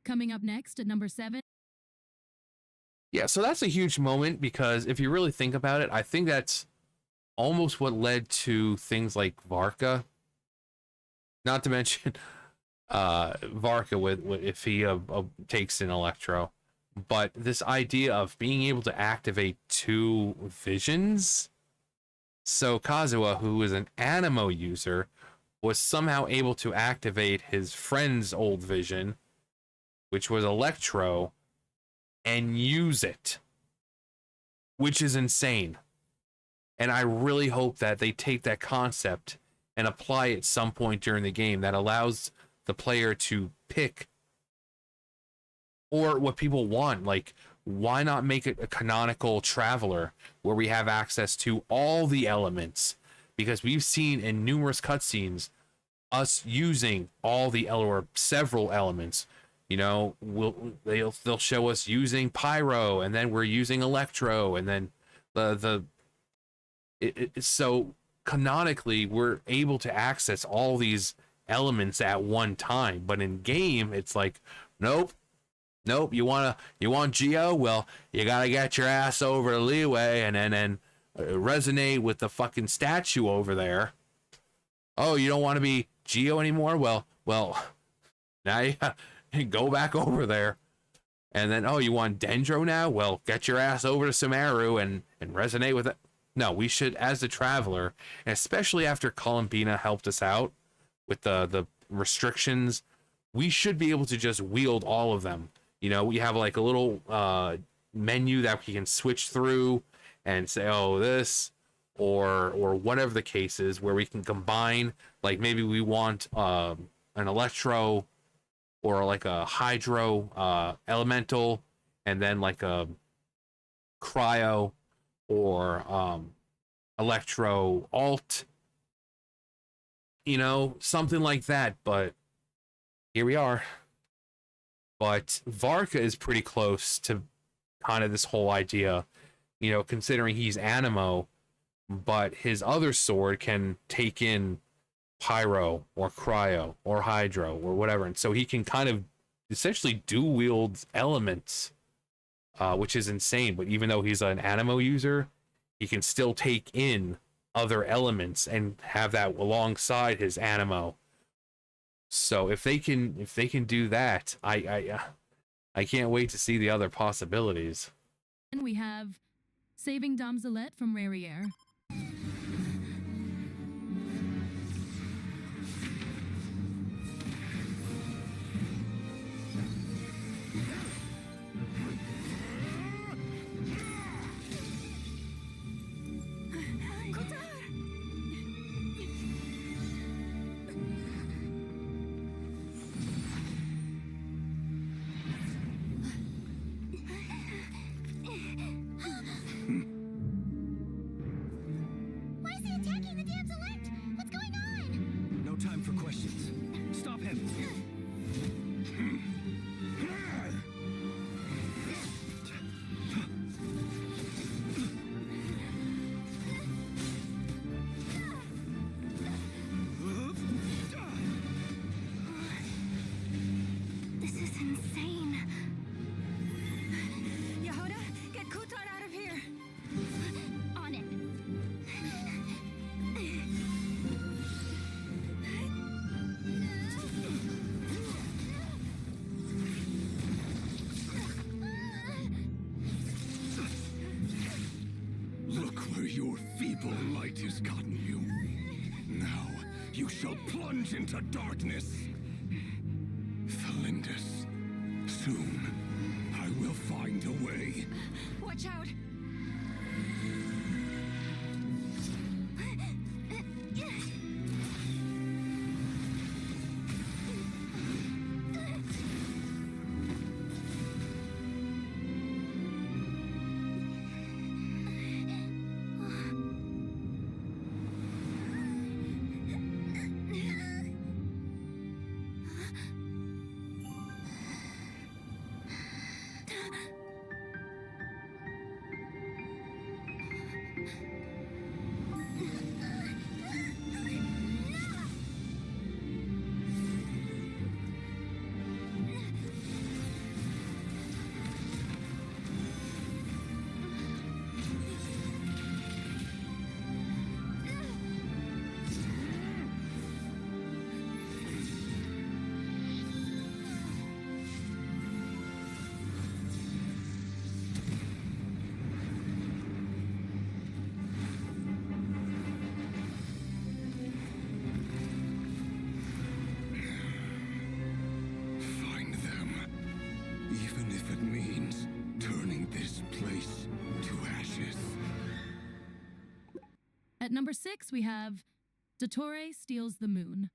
Coming up next at number 7. Yeah, so that's a huge moment, because if you really think about it, I think that's almost what led to things like Varka. Not to mention Varka with if he takes in Electro. But this idea of being able to activate 2 visions. So Kazuha, who is an Animo user, was somehow able to activate his friend's old vision, which was Electro, and use it, which is insane. And I really hope that they take that concept and apply it some point during the game that allows the player to pick, or what people want. Like, why not make it a canonical traveler where we have access to all the elements? Because we've seen in numerous cutscenes us using all the or several elements. You know, they'll show us using pyro, and then we're using electro, and then so canonically we're able to access all these elements at one time. But in game, it's like, nope. You want Geo? Well, you gotta get your ass over to Leeway and then resonate with the fucking statue over there. Oh, you don't want to be Geo anymore? Well, now you go back over there. And then, oh, you want Dendro now? Well, get your ass over to Sumeru and resonate with it. No, we should, as a traveler, and especially after Columbina helped us out with the restrictions, we should be able to just wield all of them. You know, we have like a little menu that we can switch through and say, oh, this, or whatever the case is, where we can combine, like maybe we want an electro or like a hydro elemental, and then like a cryo or electro alt, you know, something like that. But here we are. But Varka is pretty close to kind of this whole idea, you know, considering he's Animo, but his other sword can take in pyro or cryo or hydro or whatever, and so he can kind of essentially dual wield elements, which is insane. But even though he's an Animo user, he can still take in other elements and have that alongside his Animo. So if they can do that, I can't wait to see the other possibilities. And we have Saving Damselette from Rariere. No time for questions. Stop him. This is insane. Yehuda, get Kutar out of here. On it. Look where your feeble light has gotten you. Now you shall plunge into darkness. Felindus, soon I will find a way. Watch out. Find them. Even if it means turning this place to ashes. At number 6, we have Dottore Steals the Moon.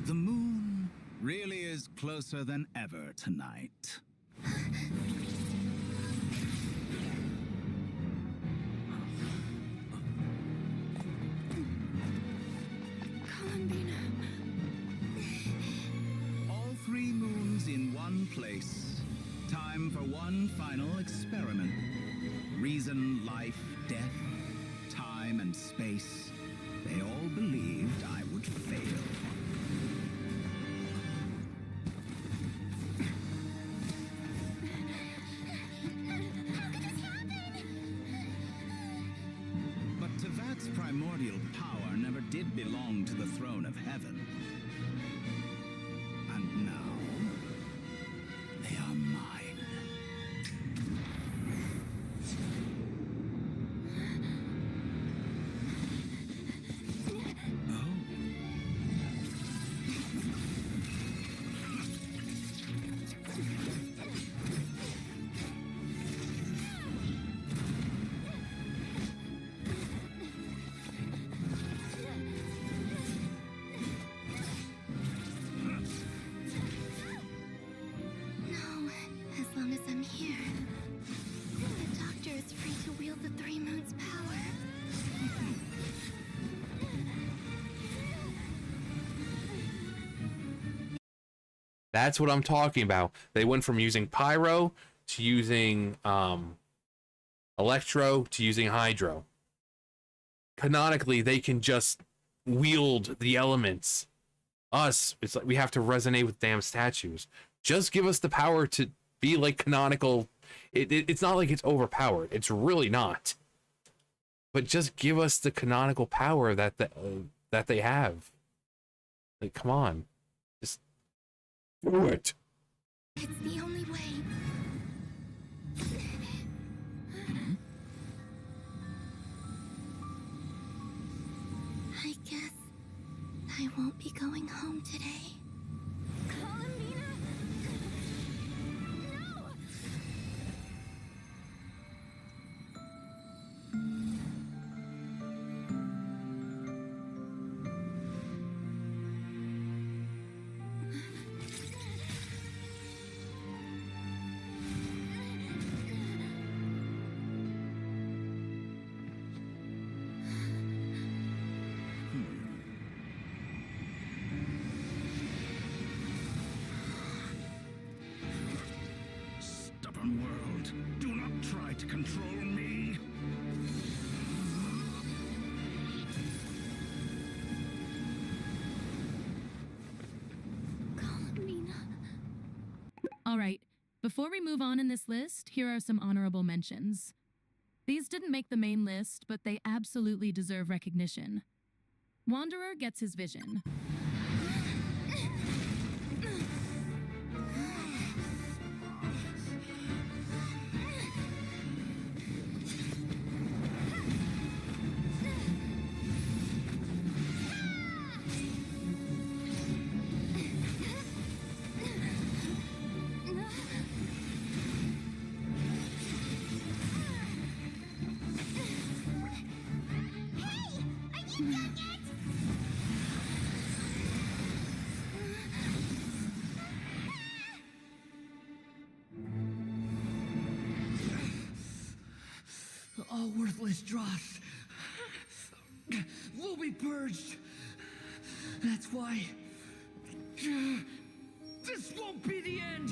The moon really is closer than ever tonight. Columbina. All 3 moons in one place. Time for one final experiment. Reason, life, death, time and space. They all believed I would fail. But Tevat's primordial power never did belong to the throne of heaven. And now, they are mine. No, as long as I'm here. The Doctor is free to wield the 3 moons' power. That's what I'm talking about. They went from using pyro to using electro to using hydro. Canonically, they can just wield the elements. Us, it's like we have to resonate with damn statues. Just give us the power to be like canonical. It's not like it's overpowered. It's really not. But just give us the canonical power that they have. Like, come on, just do it. It's the only way. I guess I won't be going home today. Columbina! No! Stubborn world, do not try to control me. Columbina. All right, before we move on in this list, here are some honorable mentions. These didn't make the main list, but they absolutely deserve recognition. Wanderer gets his vision. All worthless dross will be purged. That's why this won't be the end.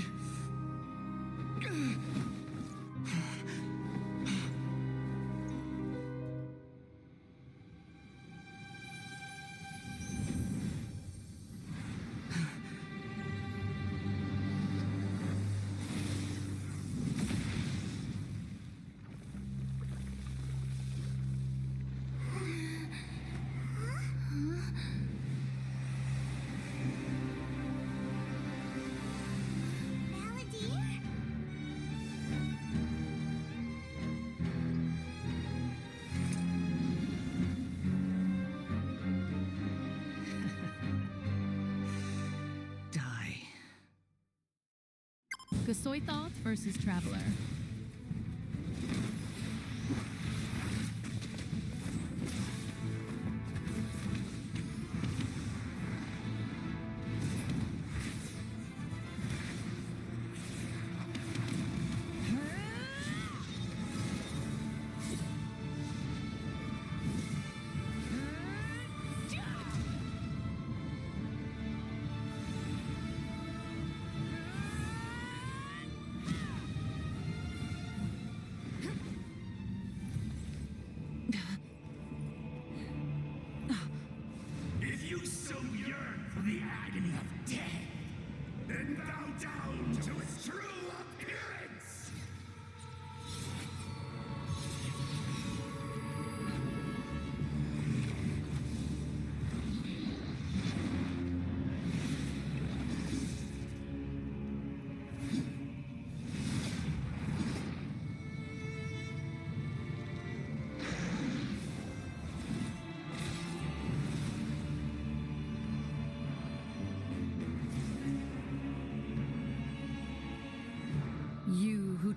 Balladeer? Die. Gasoithoth versus Traveler.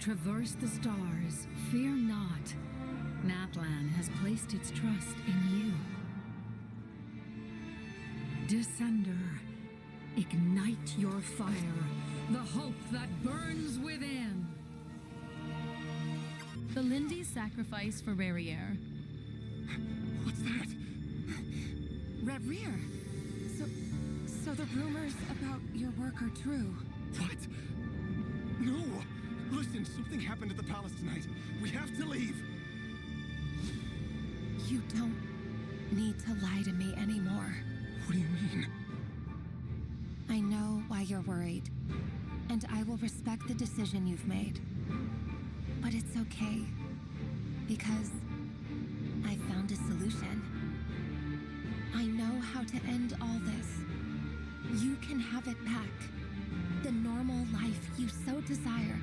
traverse the stars, fear not. Natlan has placed its trust in you. Descender, ignite your fire, the hope that burns within. The Lindy's sacrifice for Rariere. What's that? Rear. So the rumors about your work are true. What? No! Listen, something happened at the palace tonight. We have to leave. You don't need to lie to me anymore. What do you mean? I know why you're worried, and I will respect the decision you've made. But it's okay, because I found a solution. I know how to end all this. You can have it back. The normal life you so desire.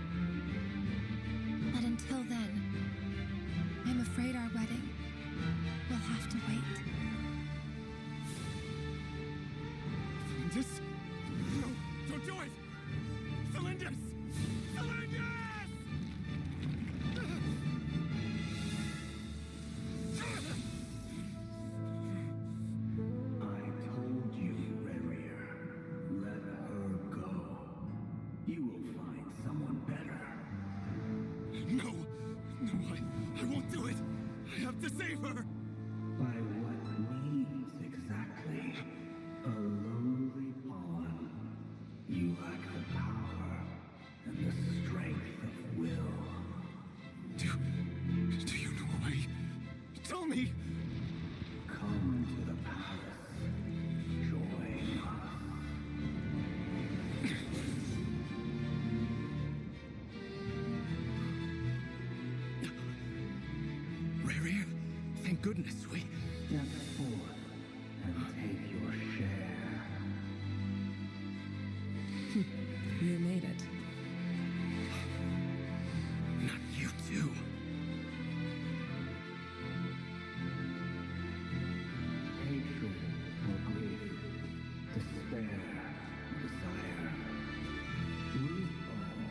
But until then, I'm afraid our wedding will have to wait. Celindus? No, don't do it! Celindus! Celindus! I told you, Rariere. Let her go. You will find someone better. No! No, I won't do it! I have to save her! By what means exactly? A lowly pawn. You lack the power and the strength of will. Do you know a way? Tell me! Come to the palace. Join us. Rariere, thank goodness we... Step forth and take your share. You made it. Not you too. Hatred or grief, despair or desire. We all have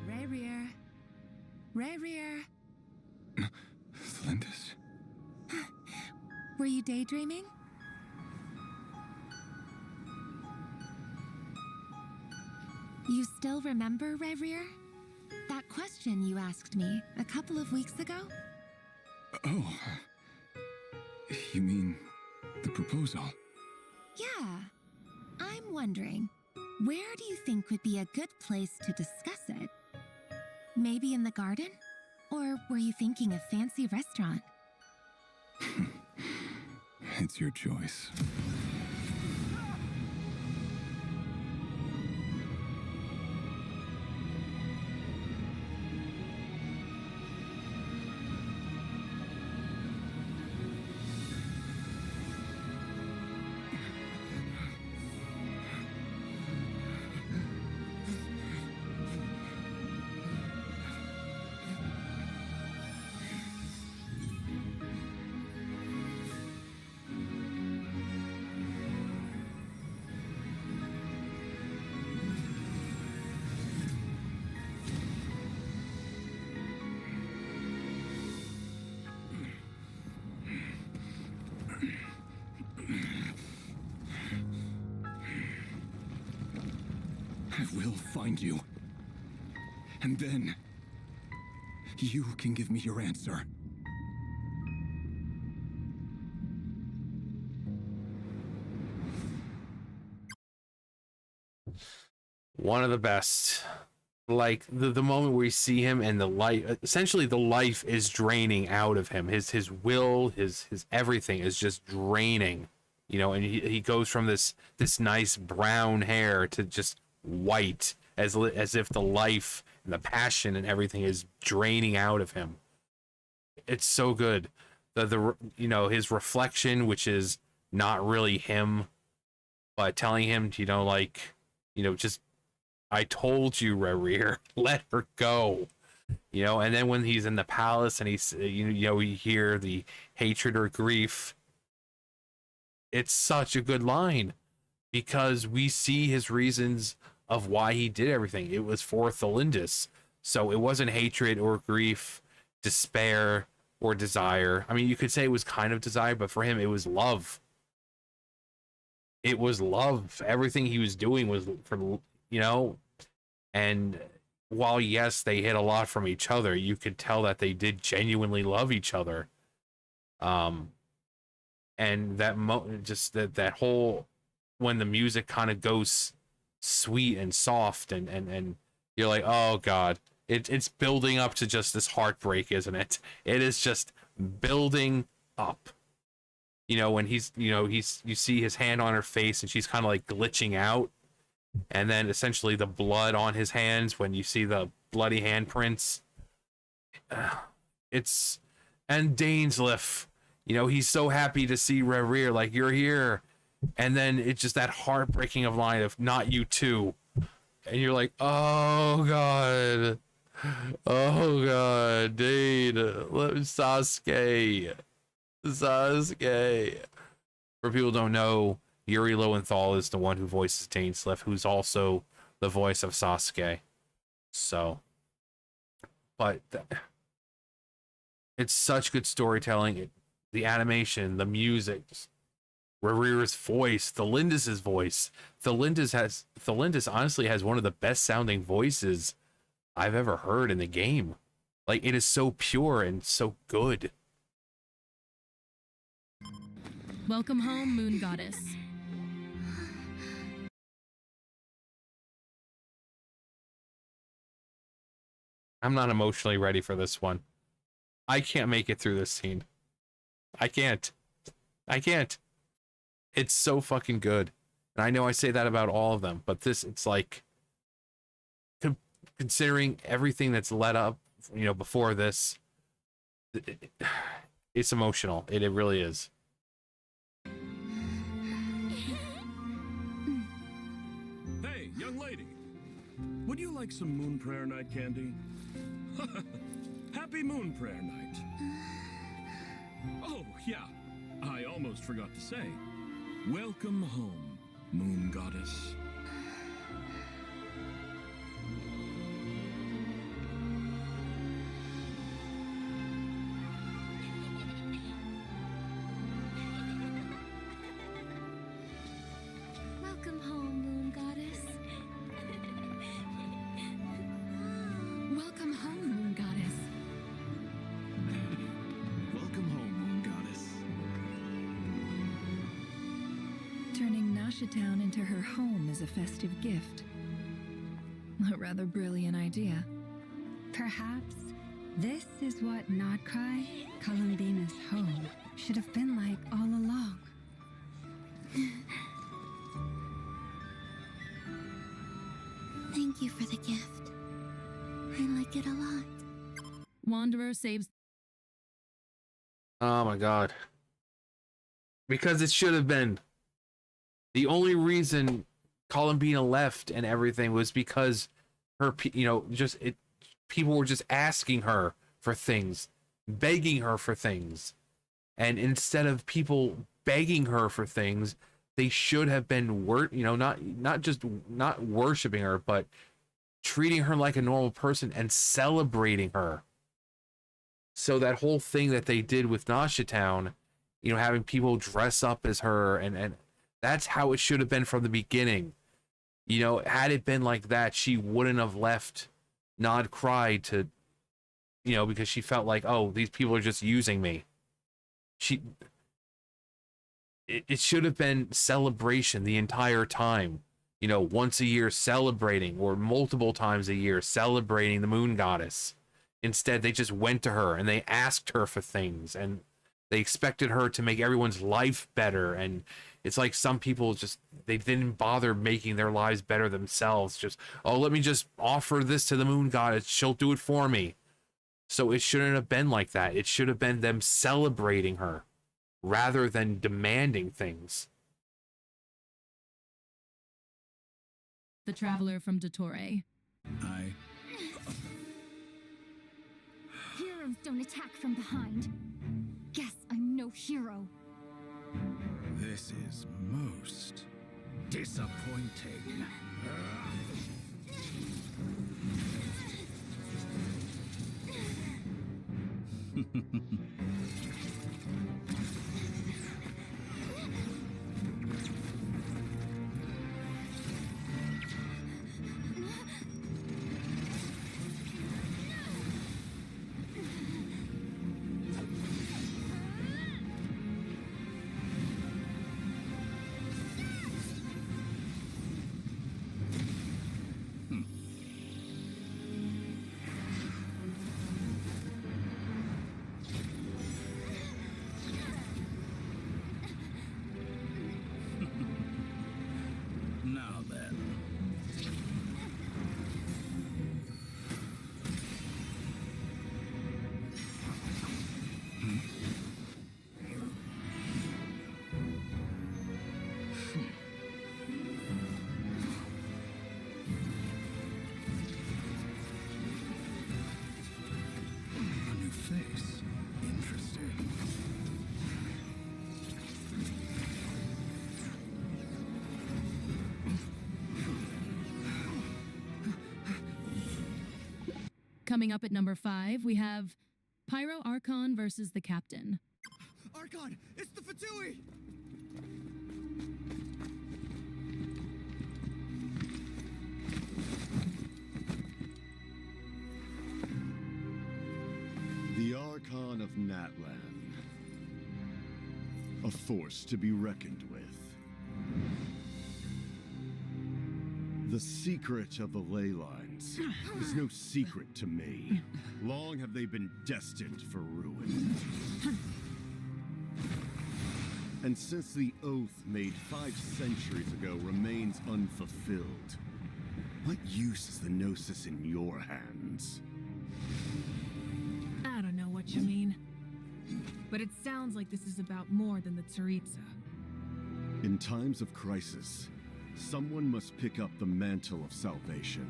Rariere. Rariere. Celindus? Were you daydreaming? You still remember, Rariere? That question you asked me a couple of weeks ago? Oh. You mean the proposal? Yeah. I'm wondering, where do you think would be a good place to discuss it? Maybe in the garden? Or were you thinking a fancy restaurant? It's your choice. I will find you. And then... you can give me your answer. One of the best. Like the moment where we see him and the life, essentially the life is draining out of him. His will, his everything is just draining, you know, and he goes from this nice brown hair to just white, as if the life and the passion and everything is draining out of him. It's so good. The you know, his reflection, which is not really him, but telling him, you know, like, you know, just, I told you, Rariere, let her go. You know, and then when he's in the palace and he's, you know, we hear the hatred or grief. It's such a good line because we see his reasons of why he did everything. It was for Thelindis. So it wasn't hatred or grief, despair or desire. I mean, you could say it was kind of desire, but for him, it was love. It was love. Everything he was doing was for, you know, and while yes, they hid a lot from each other, you could tell that they did genuinely love each other. And that just that whole, when the music kind of goes sweet and soft and you're like, oh god, it's building up to just this heartbreak, isn't it? It is just building up. You know, when he's, you see his hand on her face and she's kind of like glitching out, and then essentially the blood on his hands when you see the bloody handprints. It's, and Dainsleif, you know, he's so happy to see Rerir, like, you're here. And then it's just that heartbreaking of line of, not you too. And you're like, oh god. Oh god, Dane. Sasuke. Sasuke. For people who don't know, Yuri Lowenthal is the one who voices Dainsleif, who's also the voice of Sasuke. So, but it's such good storytelling. The animation, the music, Rerir's voice, Thelindis' voice. Thelindis honestly has one of the best sounding voices I've ever heard in the game. Like, it is so pure and so good. Welcome home, Moon Goddess. I'm not emotionally ready for this one. I can't make it through this scene. I can't. It's so fucking good. And I know I say that about all of them, but this, it's like, considering everything that's led up, you know, before this, it's emotional. It really is. Hey, young lady. Would you like some Moon Prayer Night candy? Happy Moon Prayer Night. Oh, yeah. I almost forgot to say. Welcome home, Moon Goddess. Welcome home, Moon Goddess. Welcome home, Moon Goddess. Welcome home, Moon Goddess. Turning Nashatown into her home is a festive gift. A rather brilliant idea. Perhaps this is what Nodcry, Columbina's home, should have been like all along. Thank you for the gift. I like it a lot. Wanderer saves. Oh my god. Because it should have been. The only reason Columbina left and everything was because her, you know, people were just asking her for things, begging her for things. And instead of people begging her for things, they should have been not worshiping her, but treating her like a normal person and celebrating her. So that whole thing that they did with Nashatown, you know, having people dress up as her, and that's how it should have been from the beginning. You know, had it been like that, she wouldn't have left Nod Cry to, you know, because she felt like, oh, these people are just using me. It should have been celebration the entire time. You know, once a year celebrating, or multiple times a year celebrating the Moon Goddess. Instead, they just went to her and they asked her for things, and they expected her to make everyone's life better. And it's like some people just, they didn't bother making their lives better themselves. Just, oh, let me just offer this to the Moon Goddess. She'll do it for me. So it shouldn't have been like that. It should have been them celebrating her rather than demanding things. The traveler from Dottore. Heroes don't attack from behind. Guess I'm no hero. This is most disappointing. Now then. A new face. Interesting. Coming up at number 5, we have Pyro Archon versus the Captain. Archon, it's the Fatui! The Archon of Natlan. A force to be reckoned with. The secret of the ley lines is no secret to me. Long have they been destined for ruin. And since the oath made 5 centuries ago remains unfulfilled, what use is the Gnosis in your hands? I don't know what you mean. But it sounds like this is about more than the Tsaritsa. In times of crisis, someone must pick up the mantle of salvation.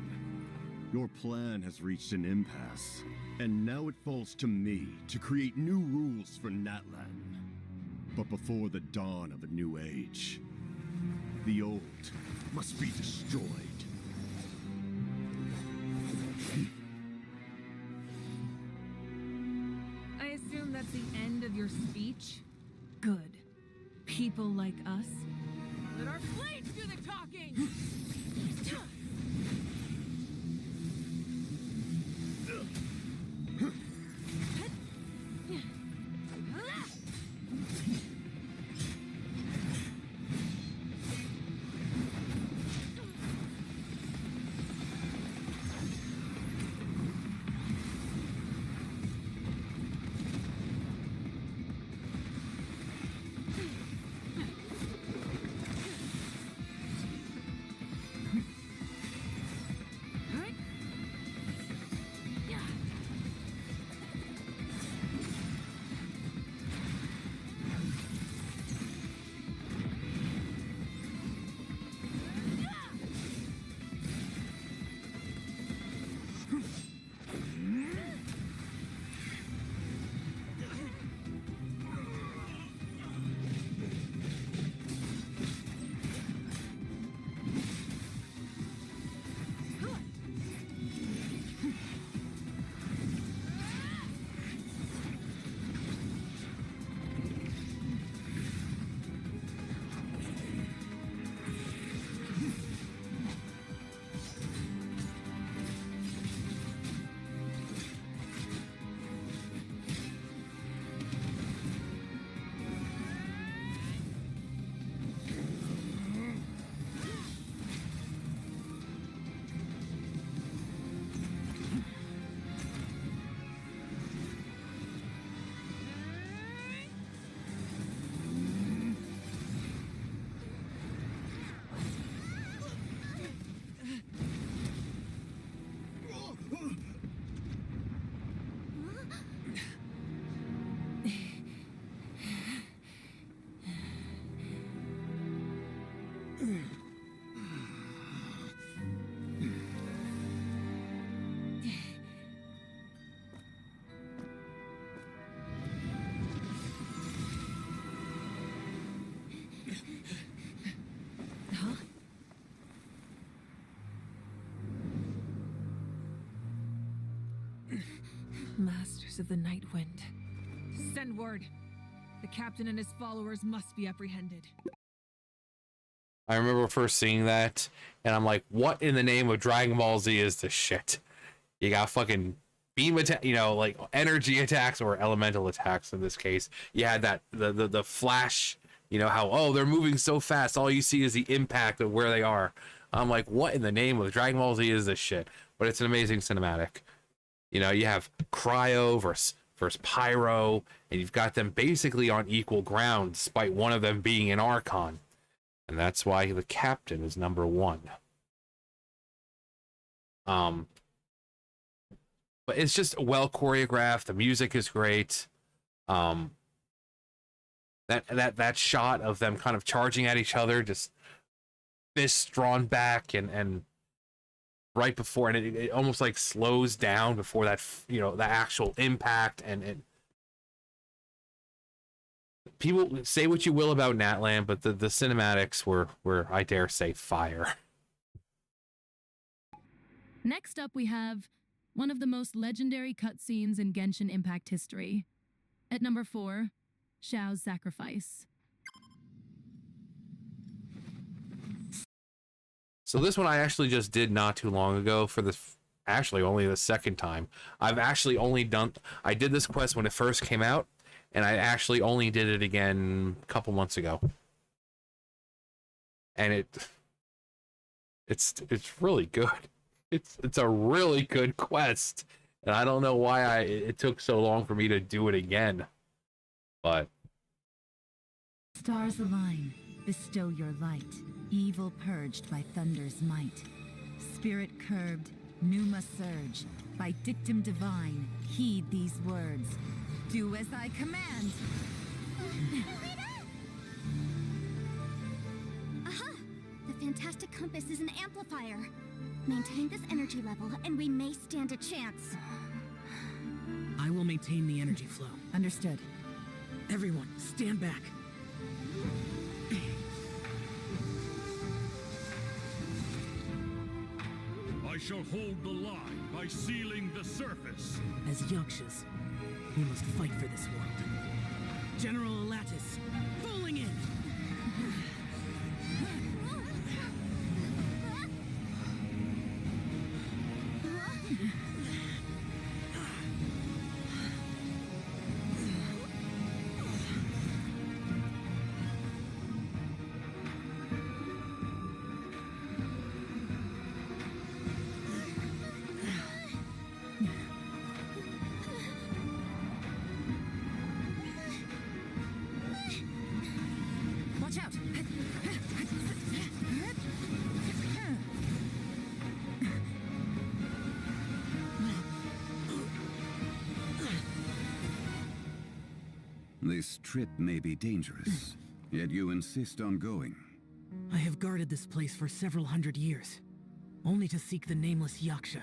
Your plan has reached an impasse, and now it falls to me to create new rules for Natlan. But before the dawn of a new age, the old must be destroyed. I assume that's the end of your speech? Good. People like us. Let our blades do the talking! Warriors of the Night Wind. Send word. The captain and his followers must be apprehended. I remember first seeing that, and I'm like, what in the name of Dragon Ball Z is this shit? You got fucking beam attack, you know, like energy attacks or elemental attacks in this case. You had that, the flash, you know, how, oh, they're moving so fast, all you see is the impact of where they are. I'm like, what in the name of Dragon Ball Z is this shit? But it's an amazing cinematic. You know, you have Cryo versus Pyro, and you've got them basically on equal ground, despite one of them being an Archon. And that's why the captain is number 1. But it's just well choreographed. The music is great. That shot of them kind of charging at each other, just fists drawn back and right before, and it almost like slows down before that, you know, the actual impact. And people say what you will about Natlan, but the cinematics were, I dare say, fire. Next up, we have one of the most legendary cutscenes in Genshin Impact history. At number 4, Xiao's sacrifice. So this one I actually just did not too long ago for the, actually only the second time. I've actually only I did this quest when it first came out, and I actually only did it again a couple months ago. And it's really good. It's a really good quest. And I don't know why it took so long for me to do it again. But stars align, bestow your light. Evil purged by thunder's might. Spirit curbed, pneuma surge. By dictum divine, heed these words. Do as I command. Aha! The fantastic compass is an amplifier. Maintain this energy level, and we may stand a chance. I will maintain the energy flow. Understood. Everyone, stand back. I shall hold the line by sealing the surface. As Yakshas, we must fight for this world. General Alatus, falling in! Watch out! This trip may be dangerous, yet you insist on going. I have guarded this place for several hundred years. Only to seek the nameless Yaksha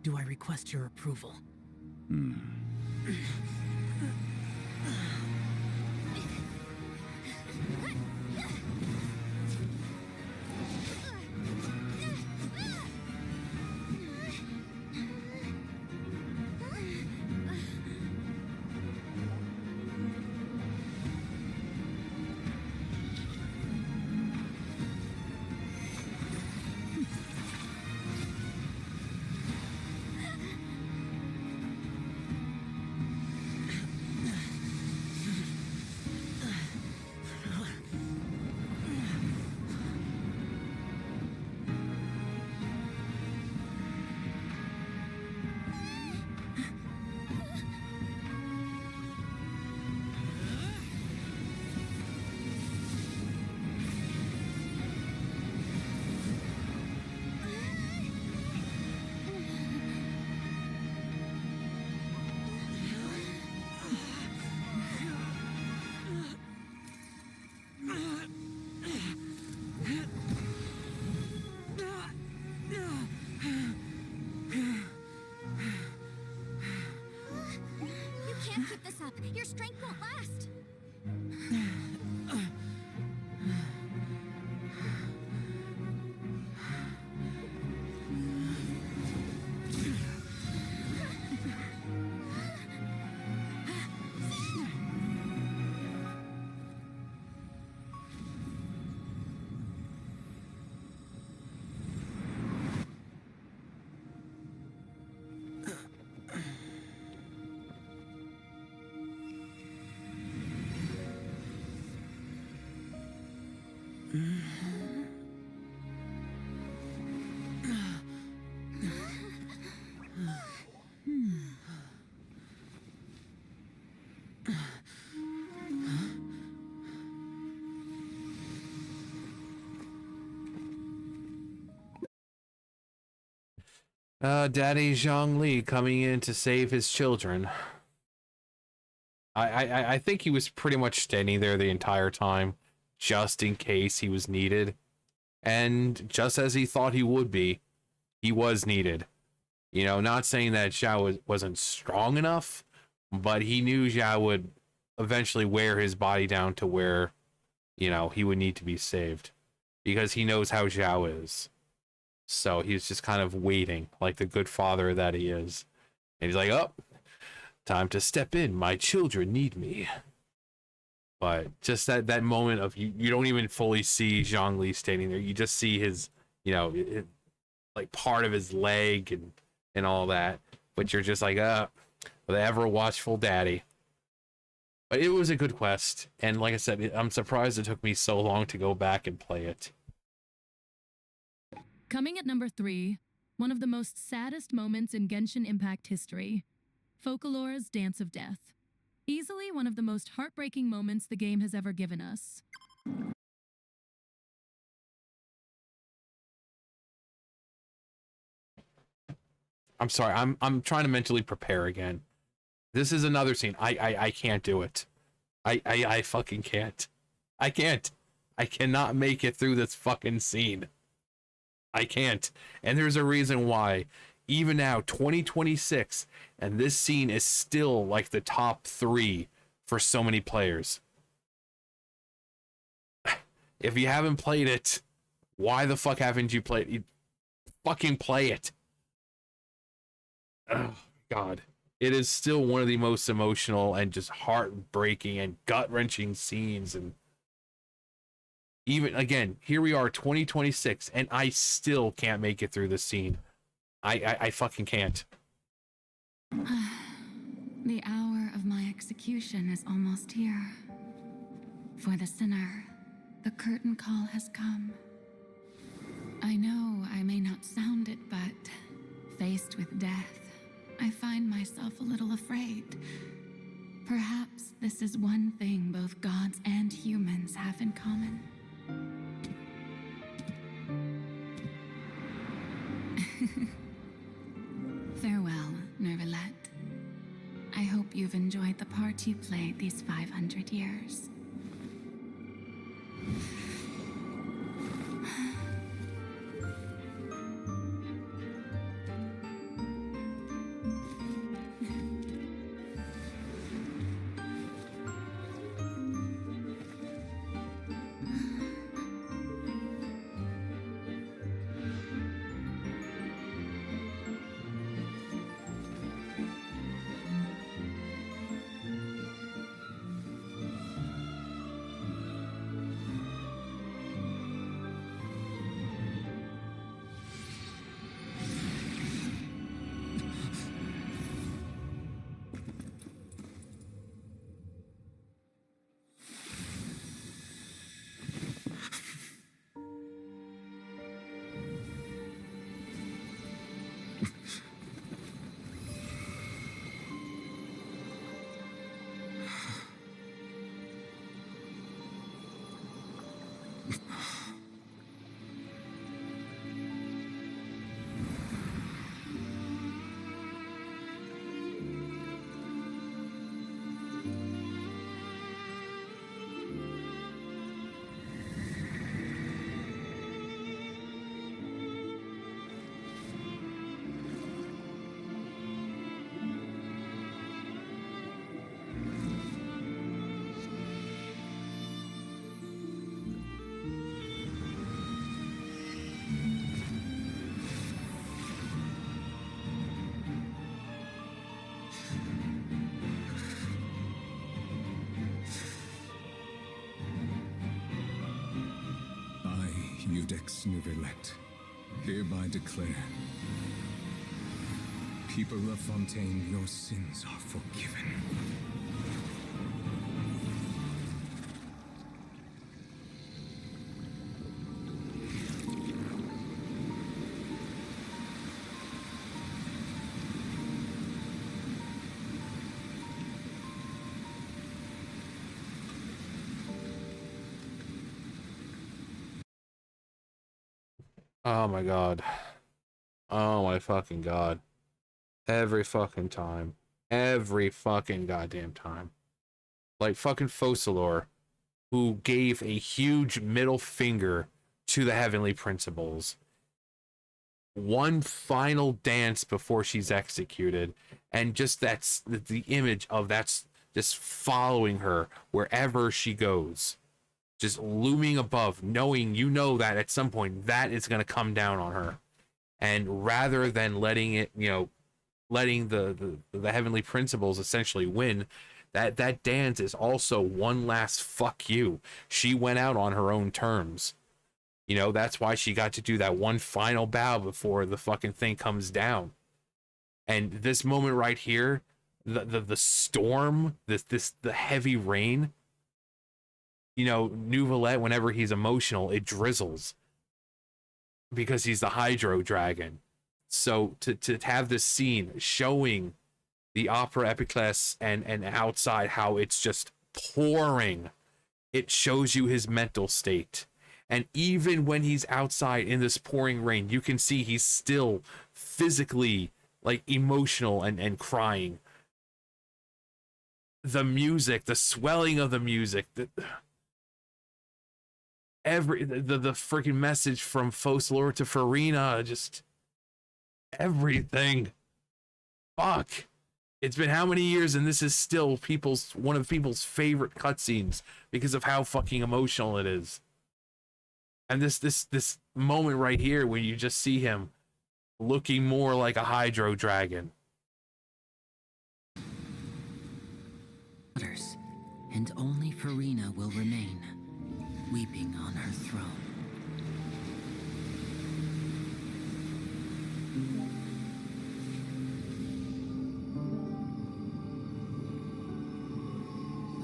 do I request your approval. Daddy Zhongli coming in to save his children. I think he was pretty much standing there the entire time, just in case he was needed. And just as he thought he would be, he was needed. You know, not saying that Zhao wasn't strong enough, but he knew Zhao would eventually wear his body down to where, you know, he would need to be saved. Because he knows how Zhao is. So he's just kind of waiting, like the good father that he is. And he's like, oh, time to step in. My children need me. But just that moment of, you don't even fully see Zhongli standing there. You just see his, you know, like part of his leg and all that. But you're just like, the ever watchful daddy. But it was a good quest. And like I said, I'm surprised it took me so long to go back and play it. Coming at number 3, one of the most saddest moments in Genshin Impact history, Focalore's Dance of Death. Easily one of the most heartbreaking moments the game has ever given us. I'm sorry, I'm trying to mentally prepare again. This is another scene. I can't do it. I fucking can't. I can't. I cannot make it through this fucking scene. I can't. And there's a reason why. Even now, 2026, and this scene is still like the top 3 for so many players. If you haven't played it, why the fuck haven't you played it? You fucking play it. Oh, God. It is still one of the most emotional and just heartbreaking and gut-wrenching scenes. And even, again, here we are, 2026, and I still can't make it through this scene. I fucking can't. The hour of my execution is almost here. For the sinner, the curtain call has come. I know I may not sound it, but faced with death, I find myself a little afraid. Perhaps this is one thing both gods and humans have in common. Farewell, Nervalette. I hope you've enjoyed the part you played these 500 years. Eudex Nervalette, hereby declare, people of Fontaine, your sins are forgiven. Oh my god. Oh my fucking god. Every fucking time. Every fucking goddamn time. Like fucking Focalor, who gave a huge middle finger to the Heavenly Principles. One final dance before she's executed, and just that's the image of that's just following her wherever she goes, just looming above, knowing that at some point that is going to come down on her, and rather than letting it, letting the Heavenly Principles essentially win, that dance is also one last fuck you. She went out on her own terms. That's why she got to do that one final bow before the fucking thing comes down. And this moment right here, the storm, the heavy rain, Nuvalet, whenever he's emotional, it drizzles because he's the Hydro Dragon. So to have this scene showing the opera epiclese and outside how it's just pouring, it shows you his mental state. And even when he's outside in this pouring rain, you can see he's still physically like emotional and crying. The music, the swelling of the music, the freaking message from Focalor to Farina, just everything. Fuck. It's been how many years, and this is still one of people's favorite cutscenes because of how fucking emotional it is. And this moment right here where you just see him looking more like a Hydro Dragon. And only Farina will remain, weeping on her throne.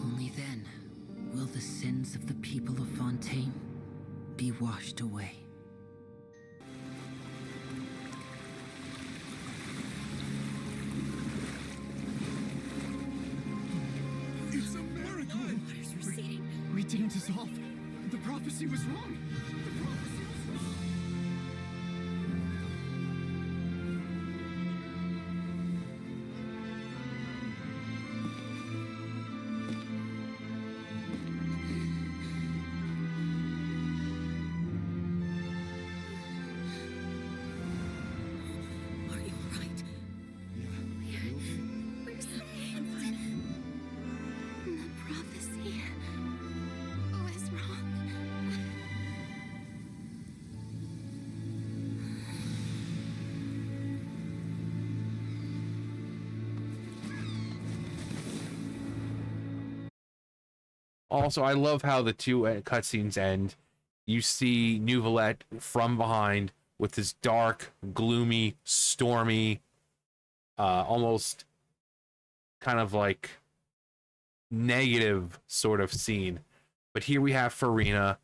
Only then will the sins of the people of Fontaine be washed away. It's a miracle! Waters receding. We didn't dissolve. The prophecy was wrong. Are you right? We're saved. The prophecy was wrong. Also, I love how the two cutscenes end. You see Nuvalet from behind with this dark, gloomy, stormy, almost kind of like negative sort of scene. But here we have Farina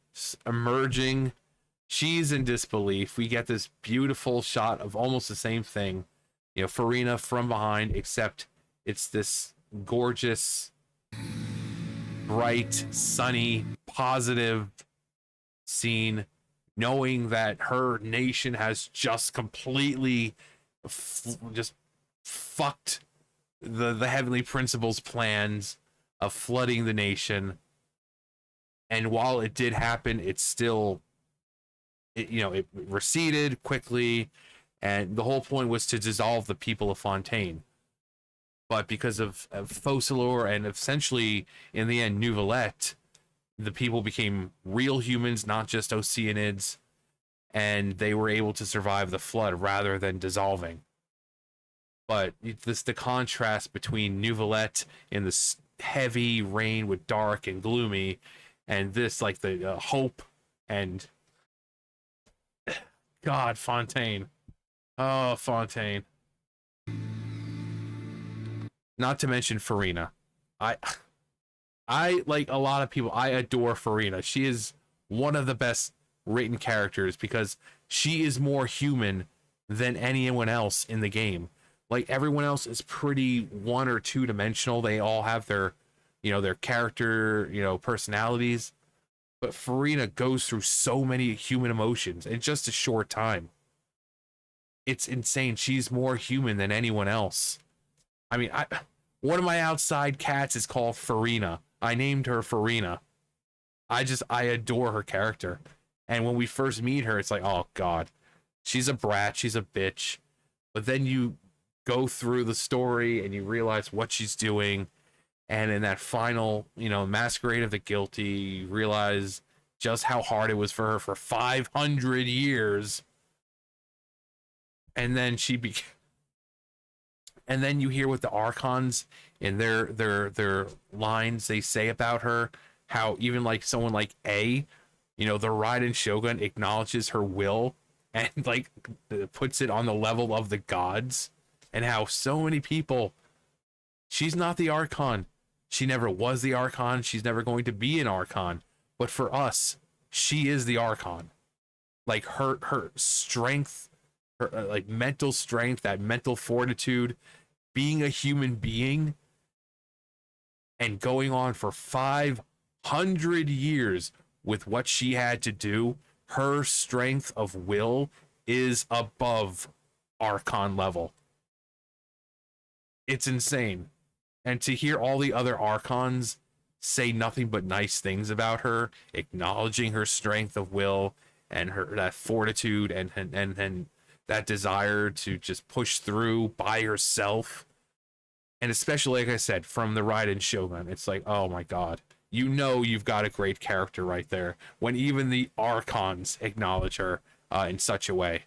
emerging. She's in disbelief. We get this beautiful shot of almost the same thing. Farina from behind, except it's this gorgeous, bright, sunny, positive scene, knowing that her nation has just completely just fucked the Heavenly Principles' plans of flooding the nation. And while it did happen, it still, it receded quickly, and the whole point was to dissolve the people of Fontaine. But because of Focalor and essentially, in the end, Nuvalet, the people became real humans, not just Oceanids, and they were able to survive the flood rather than dissolving. But the contrast between Nuvalet in this heavy rain with dark and gloomy, and this, like, the hope and... God, Fontaine. Oh, Fontaine. Not to mention Farina. I like a lot of people, I adore Farina. She is one of the best written characters because she is more human than anyone else in the game. Like, everyone else is pretty one or two dimensional. They all have their, their character, personalities. but Farina goes through so many human emotions in just a short time. It's insane. She's more human than anyone else. I mean, one of my outside cats is called Farina. I named her Farina. I adore her character. And when we first meet her, it's like, oh God, she's a brat, she's a bitch. But then you go through the story and you realize what she's doing. And in that final, Masquerade of the Guilty, you realize just how hard it was for her for 500 years. And then and then you hear what the Archons in their lines they say about her, how even like someone like the Raiden Shogun acknowledges her will and like puts it on the level of the gods, and how so many people, she's not the Archon. She never was the Archon. She's never going to be an Archon. But for us, she is the Archon. Like her strength, her like mental strength, that mental fortitude, being a human being and going on for 500 years with what she had to do, her strength of will is above Archon level. It's insane. And to hear all the other Archons say nothing but nice things about her, acknowledging her strength of will and her that fortitude and that desire to just push through by herself. And especially, like I said, from the Raiden Shogun, it's like, oh my God, you've got a great character right there when even the Archons acknowledge her in such a way.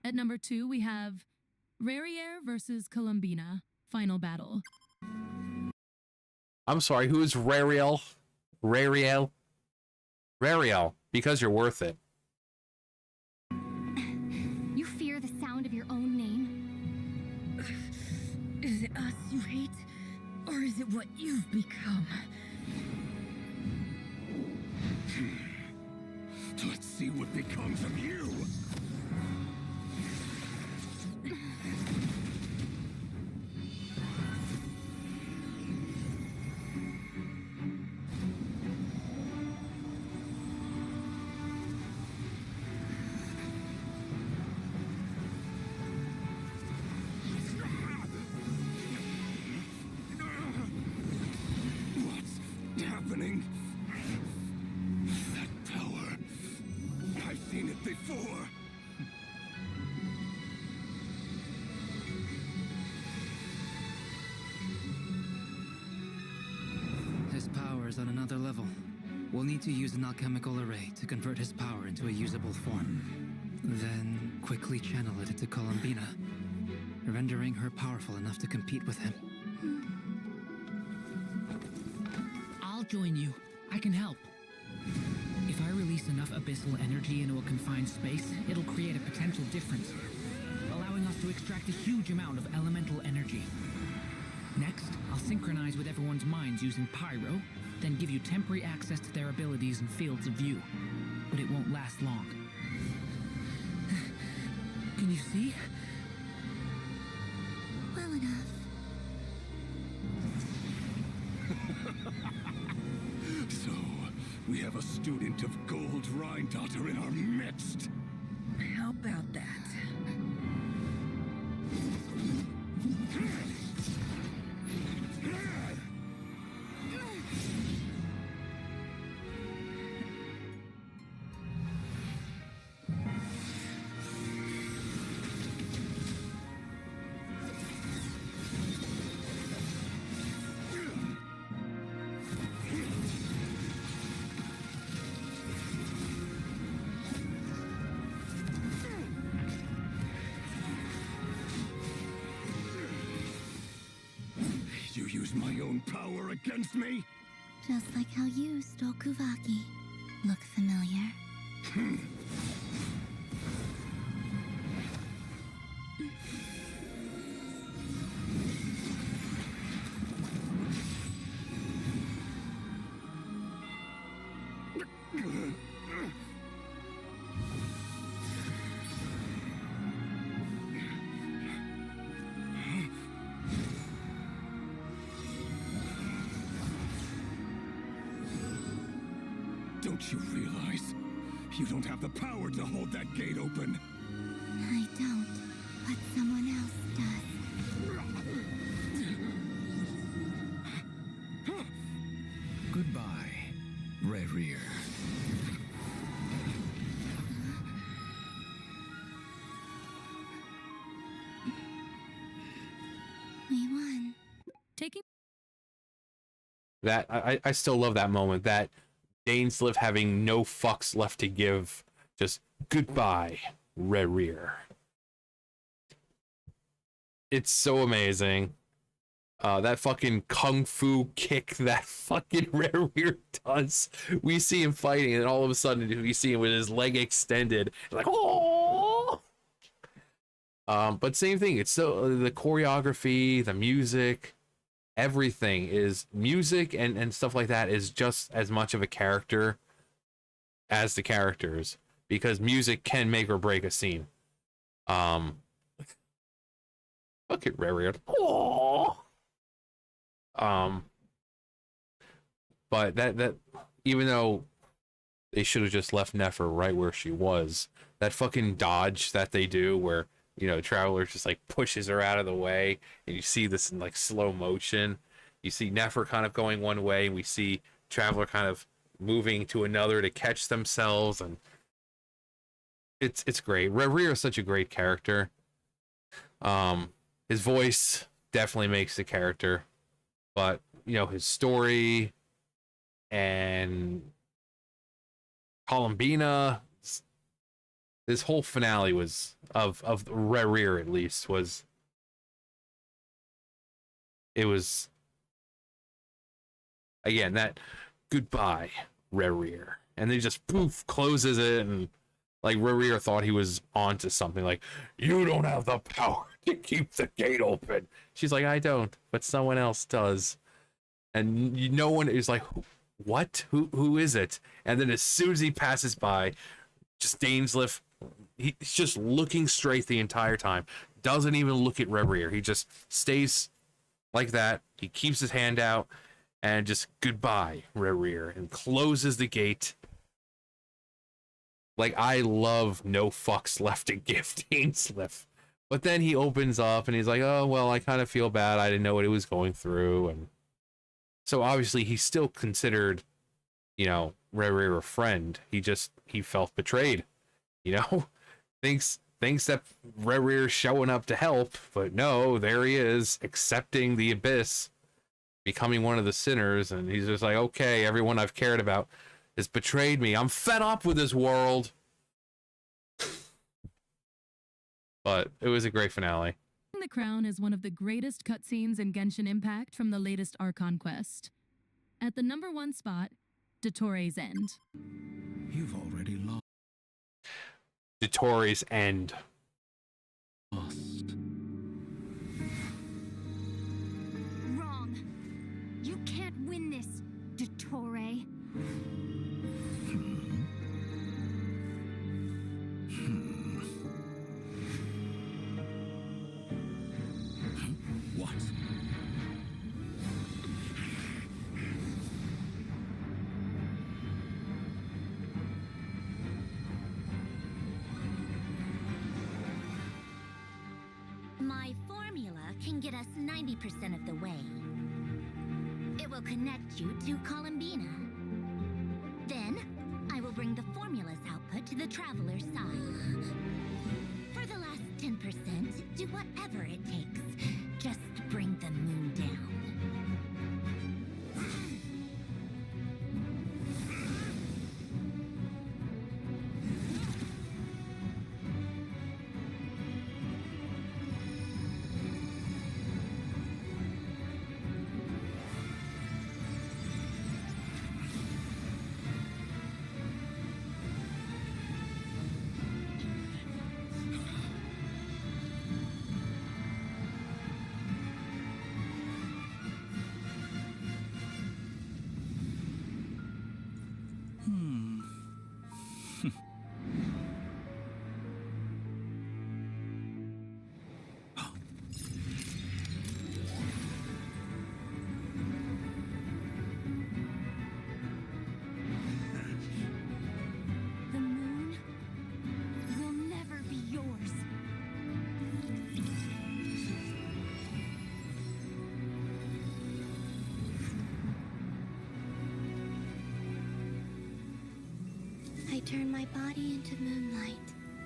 At number 2, we have Rariere versus Columbina, Final Battle. I'm sorry, who is Rariel? Rariel, because you're worth it. You fear the sound of your own name? Is it us you hate, or is it what you've become? Let's see what becomes of you. What's happening? That power. I've seen it before. His power is on another level. We'll need to use an alchemical array to convert his power into a usable form. Then quickly channel it into Columbina, rendering her powerful enough to compete with him. I'll join you. I can help. If I release enough abyssal energy into a confined space, it'll create a potential difference, allowing us to extract a huge amount of elemental energy. Next, I'll synchronize with everyone's minds using Pyro, then give you temporary access to their abilities and fields of view. But it won't last long. Can you see? Well enough. So, we have a student of Gold Rhine-Daughter in our midst. How about that? You use my own power against me? Just like how you stole Kuvaki. Look familiar? Don't you realize? You don't have the power to hold that gate open. I don't, but someone else does. Goodbye, Rerir. We won. Taking That I still love that moment. That Dainsleif having no fucks left to give. Just goodbye, Rerir. It's so amazing. That fucking kung fu kick that fucking Rerir does. We see him fighting, and all of a sudden we see him with his leg extended, like oh. But same thing. It's so the choreography, the music, everything is music and stuff like that is just as much of a character as the characters, because music can make or break a scene. Look at Rerir. Oh. But that even though they should have just left Nefer right where she was, that fucking dodge that they do where, you know, Traveler just like pushes her out of the way, and you see this in like slow motion. You see Nefer kind of going one way, and we see Traveler kind of moving to another to catch themselves, and it's great. Rerir is such a great character. His voice definitely makes the character, but you know, his story and Columbina, this whole finale was of Rerir, at least, was again that goodbye Rerir, and they just poof closes it, and like Rerir thought he was onto something, like, you don't have the power to keep the gate open. She's like, I don't, but someone else does. And no one is like, what? Who is it? And then as soon as he passes by, just Dainsleif, he's just looking straight the entire time. Doesn't even look at Rerir. He just stays like that. He keeps his hand out and just goodbye, Rerir, and closes the gate. Like, I love no fucks left to give Dainsleif. But then he opens up and he's like, oh, well, I kind of feel bad. I didn't know what he was going through. And so obviously he's still considered, you know, Rerir a friend. He felt betrayed, you know, thinks that Rerir's showing up to help, but no, there he is, accepting the abyss, becoming one of the sinners. And he's just like, okay, everyone I've cared about has betrayed me. I'm fed up with this world. But it was a great finale. The Crown is one of the greatest cutscenes in Genshin Impact from the latest Archon quest. At the #1 spot, Dottoro's End. You've already lost. Dottoro's End. Wrong. You can't win this, Dottore. What? My formula can get us 90% of the way. It will connect you to Columbina. Then, I will bring the formula's output to the Traveler's side. For the last 10%, do whatever it takes. Just bring the moon down. turn my body into moonlight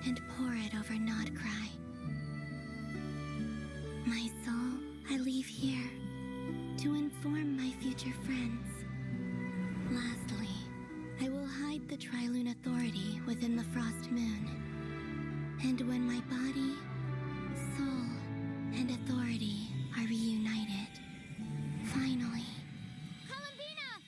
and pour it over Nodcry. My soul I leave here to inform my future friends. Lastly, I will hide the Trilune Authority within the Frost Moon. And when my body, soul, and authority are reunited, finally... Columbina!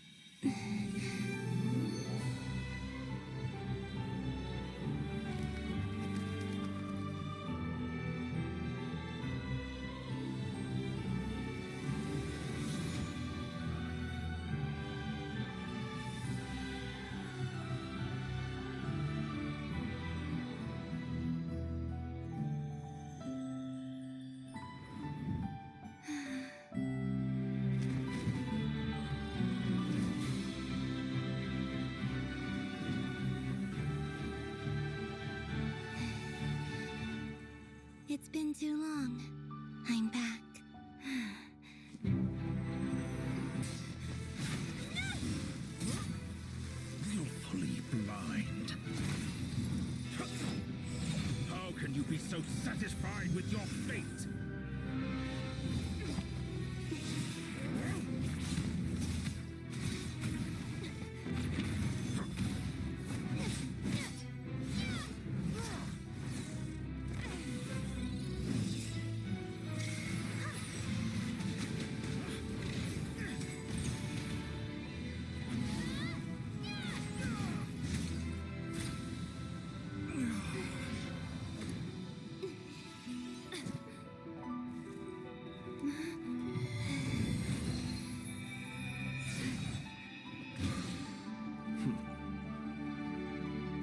It's been too long. I'm back. Willfully blind. How can you be so satisfied with your fate?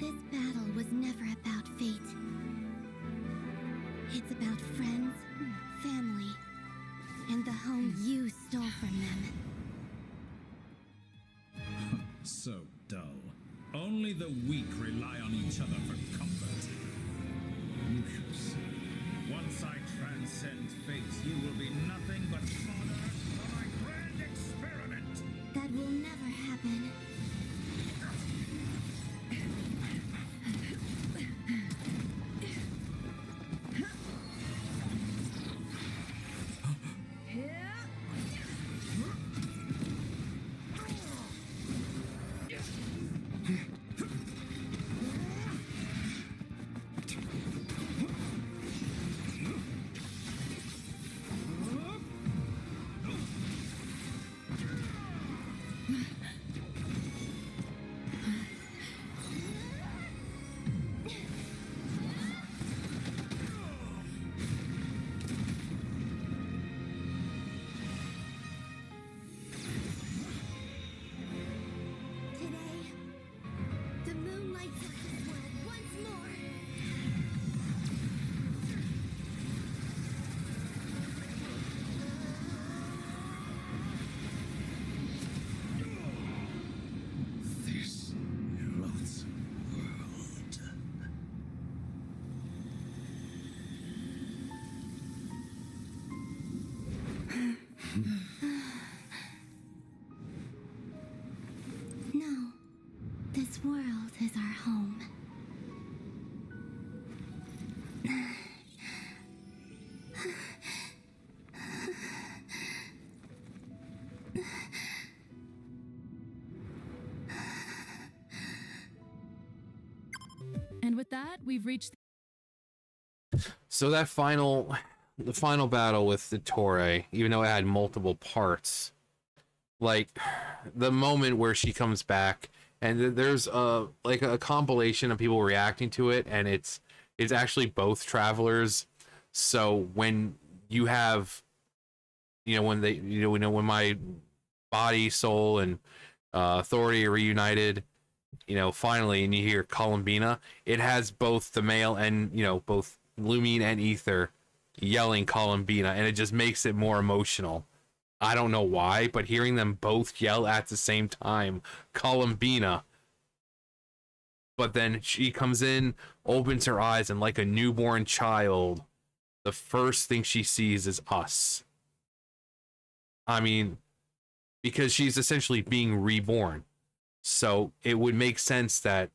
This battle was never about fate. It's about friends, family, and the home you stole from them. So dull. Only the weak rely on each other for comfort. You shall see. Once I transcend fate, you will be nothing but fodder for my grand experiment. That will never happen. No, this world is our home. And with that, we've reached. So that the final battle with the Torre, even though it had multiple parts, like the moment where she comes back and there's like a compilation of people reacting to it, and it's actually both travelers. So when you have, when my body, soul, and authority are reunited, finally, and you hear Columbina, it has both the male and, both Lumine and Ether yelling Columbina, and it just makes it more emotional. I don't know why, but hearing them both yell at the same time, Columbina. But then she comes in, opens her eyes, and like a newborn child, the first thing she sees is us. I mean, because she's essentially being reborn. So it would make sense that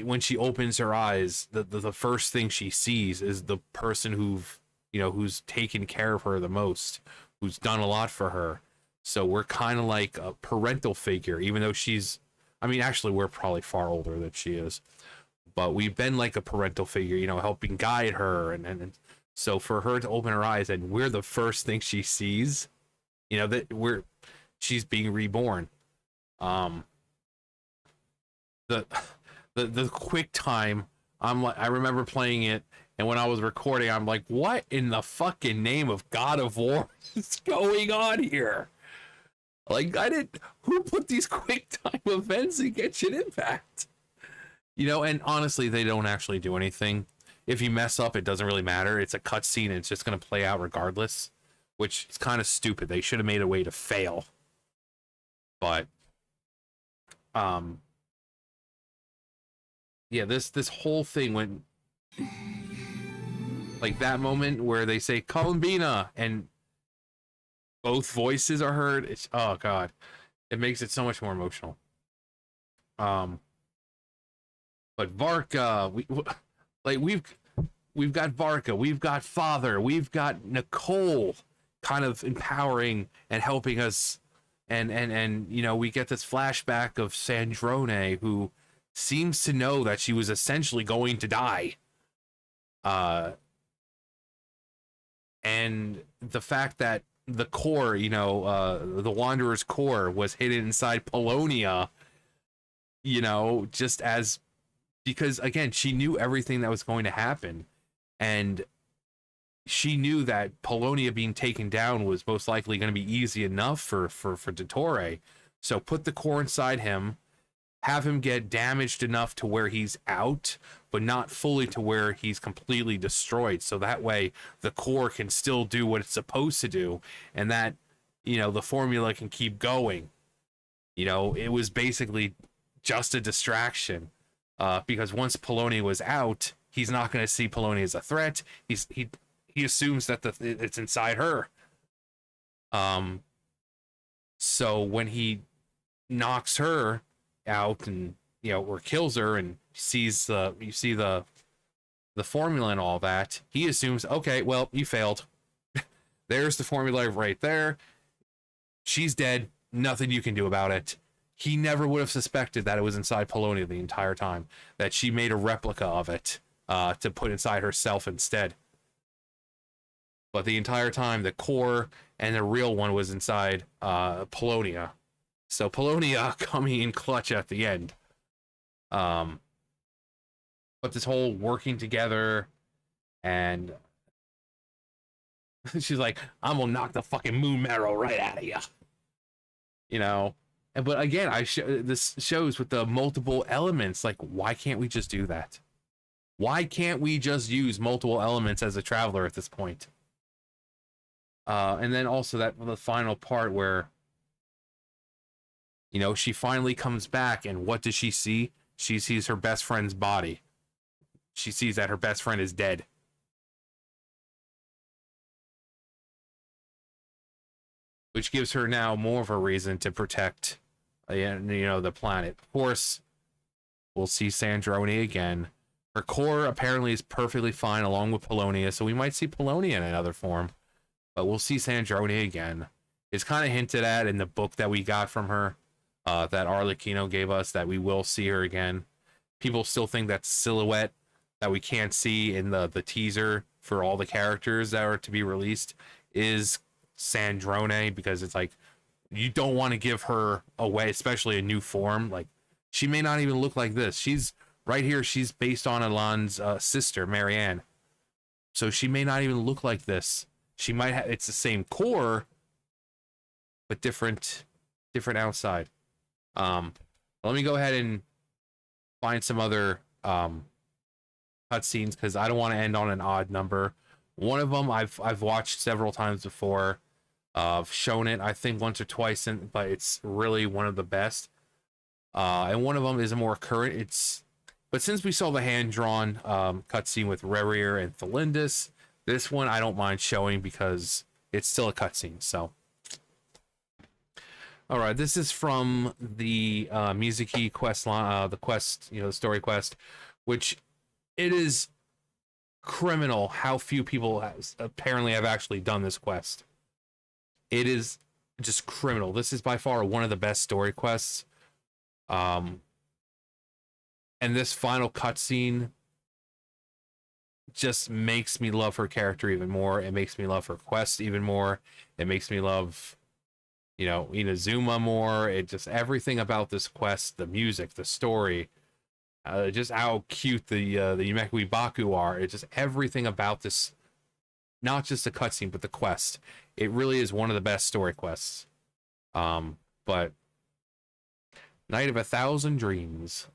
when she opens her eyes, the first thing she sees is the person who's taken care of her the most, who's done a lot for her. So we're kind of like a parental figure, even though actually we're probably far older than she is, but we've been like a parental figure, helping guide her. And so for her to open her eyes and we're the first thing she sees, she's being reborn. The quick time, I remember playing it, and when I was recording, I'm like, what in the fucking name of God of War is going on here? Like, who put these quick time events in Genshin Impact? And honestly, they don't actually do anything. If you mess up, it doesn't really matter. It's a cutscene, and it's just going to play out regardless, which is kind of stupid. They should have made a way to fail. But, yeah, this whole thing went like that moment where they say Columbina and both voices are heard. It's, oh god, it makes it so much more emotional. But Varka, we've got Varka, we've got Father, we've got Nicole kind of empowering and helping us, and we get this flashback of Sandrone, who seems to know that she was essentially going to die. And the fact that the core, the Wanderer's core was hidden inside Polonia, because again, she knew everything that was going to happen. And she knew that Polonia being taken down was most likely going to be easy enough for Dottore. So put the core inside him, have him get damaged enough to where he's out, but not fully to where he's completely destroyed. So that way the core can still do what it's supposed to do, and that, the formula can keep going. It was basically just a distraction, because once Polonia was out, he's not going to see Polonia as a threat. He assumes that it's inside her. So when he knocks her out and or kills her, and you see the formula and all that, he assumes, okay, well, you failed. There's the formula right there. She's dead. Nothing you can do about it. He never would have suspected that it was inside Polonia the entire time, that she made a replica of it to put inside herself instead. But the entire time, the core and the real one was inside Polonia. So Polonia coming in clutch at the end. But this whole working together, and she's like, I'm gonna knock the fucking moon marrow right out of you. But again, this shows with the multiple elements, like, why can't we just do that? Why can't we just use multiple elements as a traveler at this point? And then also the final part where, she finally comes back, and what does she see? She sees her best friend's body. She sees that her best friend is dead. Which gives her now more of a reason to protect, the planet. Of course, we'll see Sandrone again. Her core apparently is perfectly fine along with Polonia, so we might see Polonia in another form. But we'll see Sandrone again. It's kind of hinted at in the book that we got from her, that Arlecchino gave us, that we will see her again. People still think that's silhouette that we can't see in the teaser for all the characters that are to be released is Sandrone, because it's like, you don't want to give her away, especially a new form. Like, she may not even look like this. She's right here. She's based on Elan's sister, Marianne. So she may not even look like this. She might have, it's the same core, but different outside. Let me go ahead and find some other cutscenes, because I don't want to end on an odd number. One of them I've watched several times before. I've shown it, I think, once or twice, but it's really one of the best. And one of them is a more current. But since we saw the hand-drawn cutscene with Rerir and Thelindis, this one I don't mind showing because it's still a cutscene. So, All right, this is from the Mizuki quest line, the quest, the story quest, which it is criminal how few people apparently have actually done this quest. It is just criminal. This is by far one of the best story quests. And this final cutscene just makes me love her character even more. It makes me love her quest even more. It makes me love, Inazuma more. It just, everything about this quest, the music, the story, just how cute the Yumekui Baku are. It's just everything about this, not just the cutscene, but the quest. It really is one of the best story quests. But Night of 1,000 Dreams.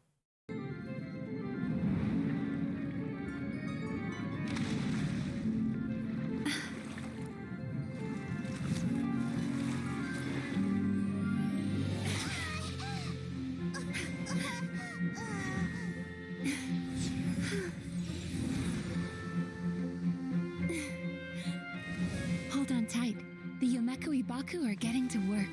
Hold on tight. The Yomekui Baku are getting to work.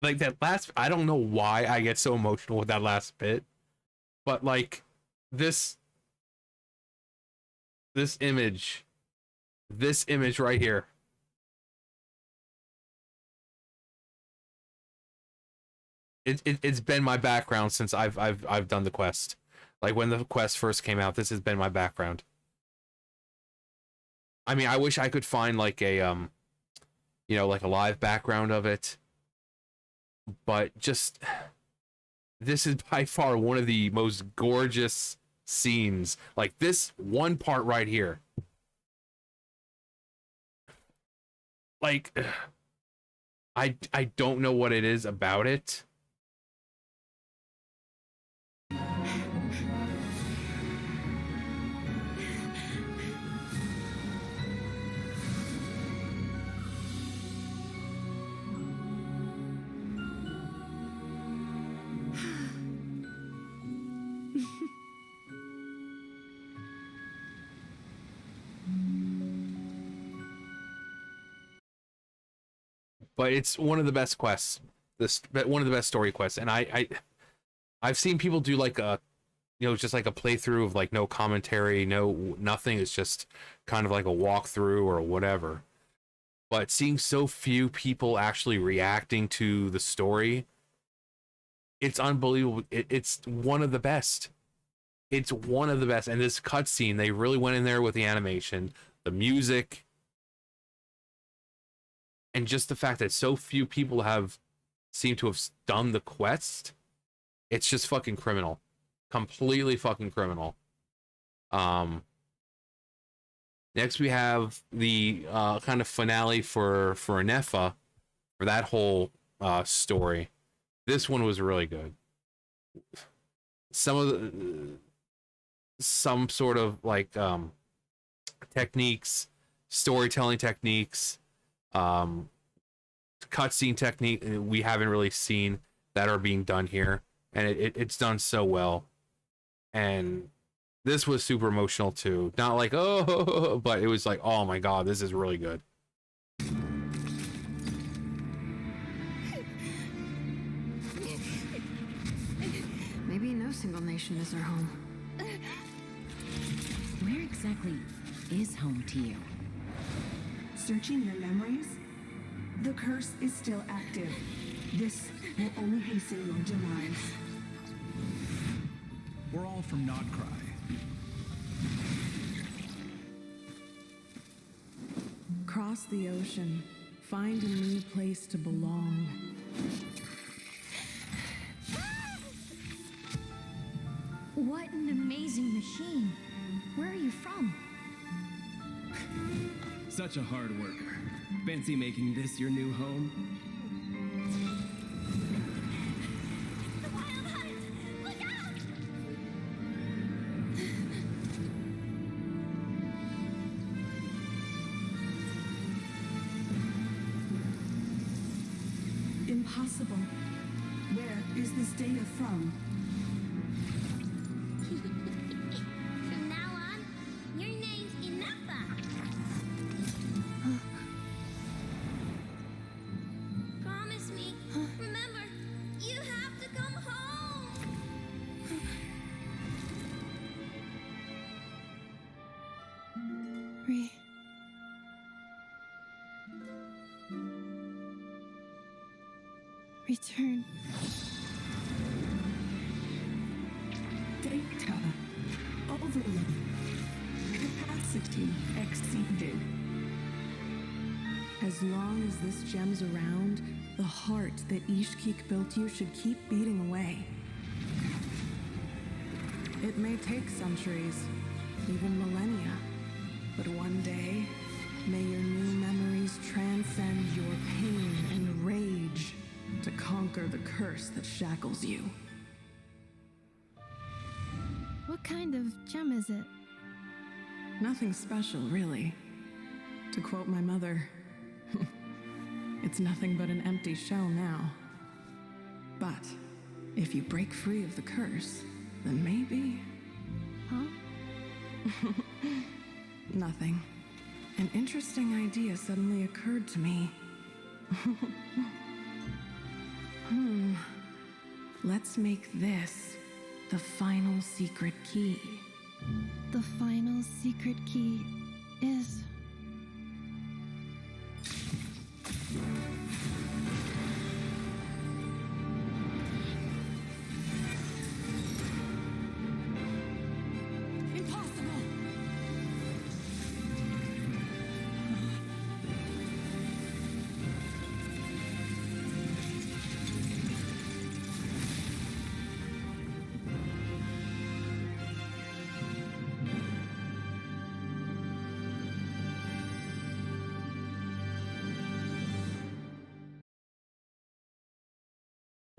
Like that last, I don't know why I get so emotional with that last bit, but like this image right here, it's been my background since I've done the quest. Like when the quest first came out, this has been my background. I mean, I wish I could find like a like a live background of it, but just, this is by far one of the most gorgeous scenes. Like this one part right here, like I don't know what it is about it. But it's one of the best quests. One of the best story quests, and I've seen people do like a, just like a playthrough of like no commentary, nothing. It's just kind of like a walkthrough or whatever. But seeing so few people actually reacting to the story, it's unbelievable. It's one of the best. It's one of the best. And this cutscene, they really went in there with the animation, the music, and just the fact that so few people seem to have done the quest. It's just fucking criminal. Completely fucking criminal. Next we have the kind of finale for Nefa, for that whole story. This one was really good. Some sort of like techniques, storytelling techniques, cutscene technique we haven't really seen that are being done here, and it's done so well. And this was super emotional too. Not like oh, but it was like, oh my god, this is really good. Maybe no single nation is our home. Where exactly is home to you? Searching your memories? The curse is still active. This will only hasten your demise. We're all from Nodcry. Cross the ocean. Find a new place to belong. What an amazing machine. Where are you from? Such a hard worker. Fancy making this your new home? The Wild Hunt! Look out! Impossible. Where is this data from? From now on, your name's Inafa. Promise me. Remember, you have to come home. Return. Data. Overload. Capacity exceeded. As long as this gem's around, the heart that Ishkik built you should keep beating away. It may take centuries, even millennia, but one day, may your new memories transcend your pain and rage to conquer the curse that shackles you. What kind of gem is it? Nothing special, really. To quote my mother, it's nothing but an empty shell now. But if you break free of the curse, then maybe... Huh? Nothing. An interesting idea suddenly occurred to me. Let's make this the final secret key. The final secret key is... Impossible!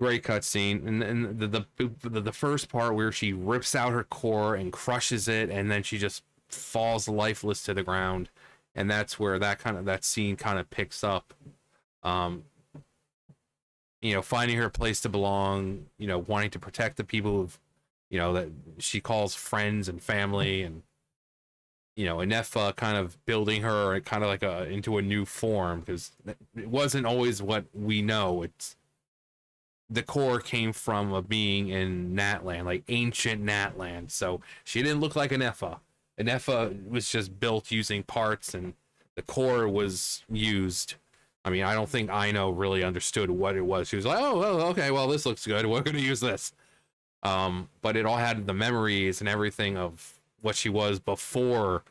Great cutscene, and the first part where she rips out her core and crushes it, and then she just falls lifeless to the ground, and that's where that scene kind of picks up. You know, finding her place to belong, you know, wanting to protect the people of, you know, that she calls friends and family, and you know, Inefa kind of building her kind of like into a new form, because it wasn't always what we know. It's the core came from a being in Natland, like ancient Natland. So she didn't look like Inefa. Inefa was just built using parts, and the core was used. I mean, I don't think Aino really understood what it was. She was like, oh, well, okay, well, this looks good. We're going to use this. But it all had the memories and everything of what she was before,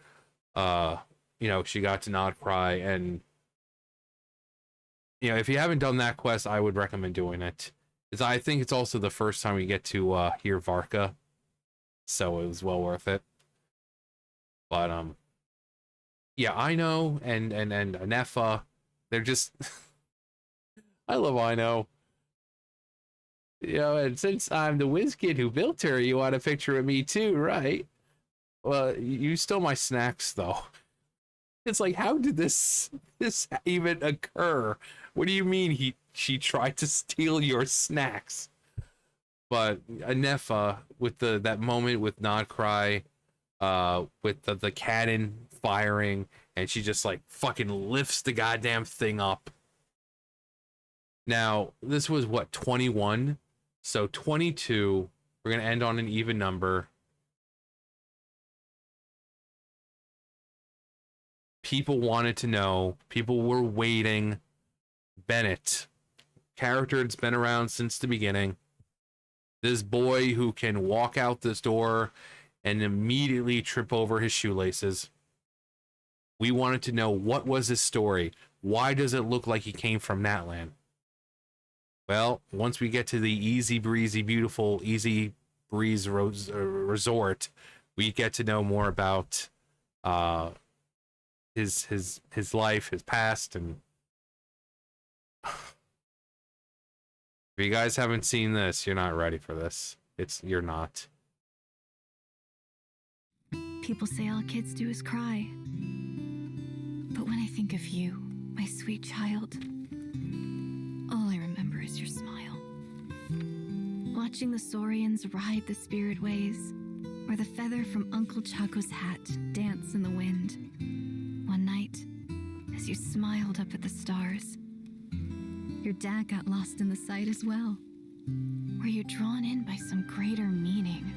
you know, she got to Nodcry. And, you know, if you haven't done that quest, I would recommend doing it. I think it's also the first time we get to hear Varka, so it was well worth it. But yeah, I know, and Anefa, they're just I love I know. You know, and since I'm the whiz kid who built her, you want a picture of me too, right? Well, you stole my snacks, though. It's like, how did this even occur? What do you mean she tried to steal your snacks? But Anefa, with that moment with Nodcry, with the cannon firing, and she just like fucking lifts the goddamn thing up. Now, this was what, 21? So 22, we're gonna end on an even number. People wanted to know, people were waiting. Bennett, character that's been around since the beginning. This boy who can walk out this door and immediately trip over his shoelaces. We wanted to know, what was his story? Why does it look like he came from Natlan? Well, once we get to the easy breezy, beautiful, easy breeze resort, we get to know more about his life, his past, and if you guys haven't seen this, you're not ready for this. You're not. People say all kids do is cry. But when I think of you, my sweet child, all I remember is your smile. Watching the Saurians ride the spirit ways, or the feather from Uncle Chaco's hat dance in the wind. One night, as you smiled up at the stars, your dad got lost in the sight as well. Were you drawn in by some greater meaning?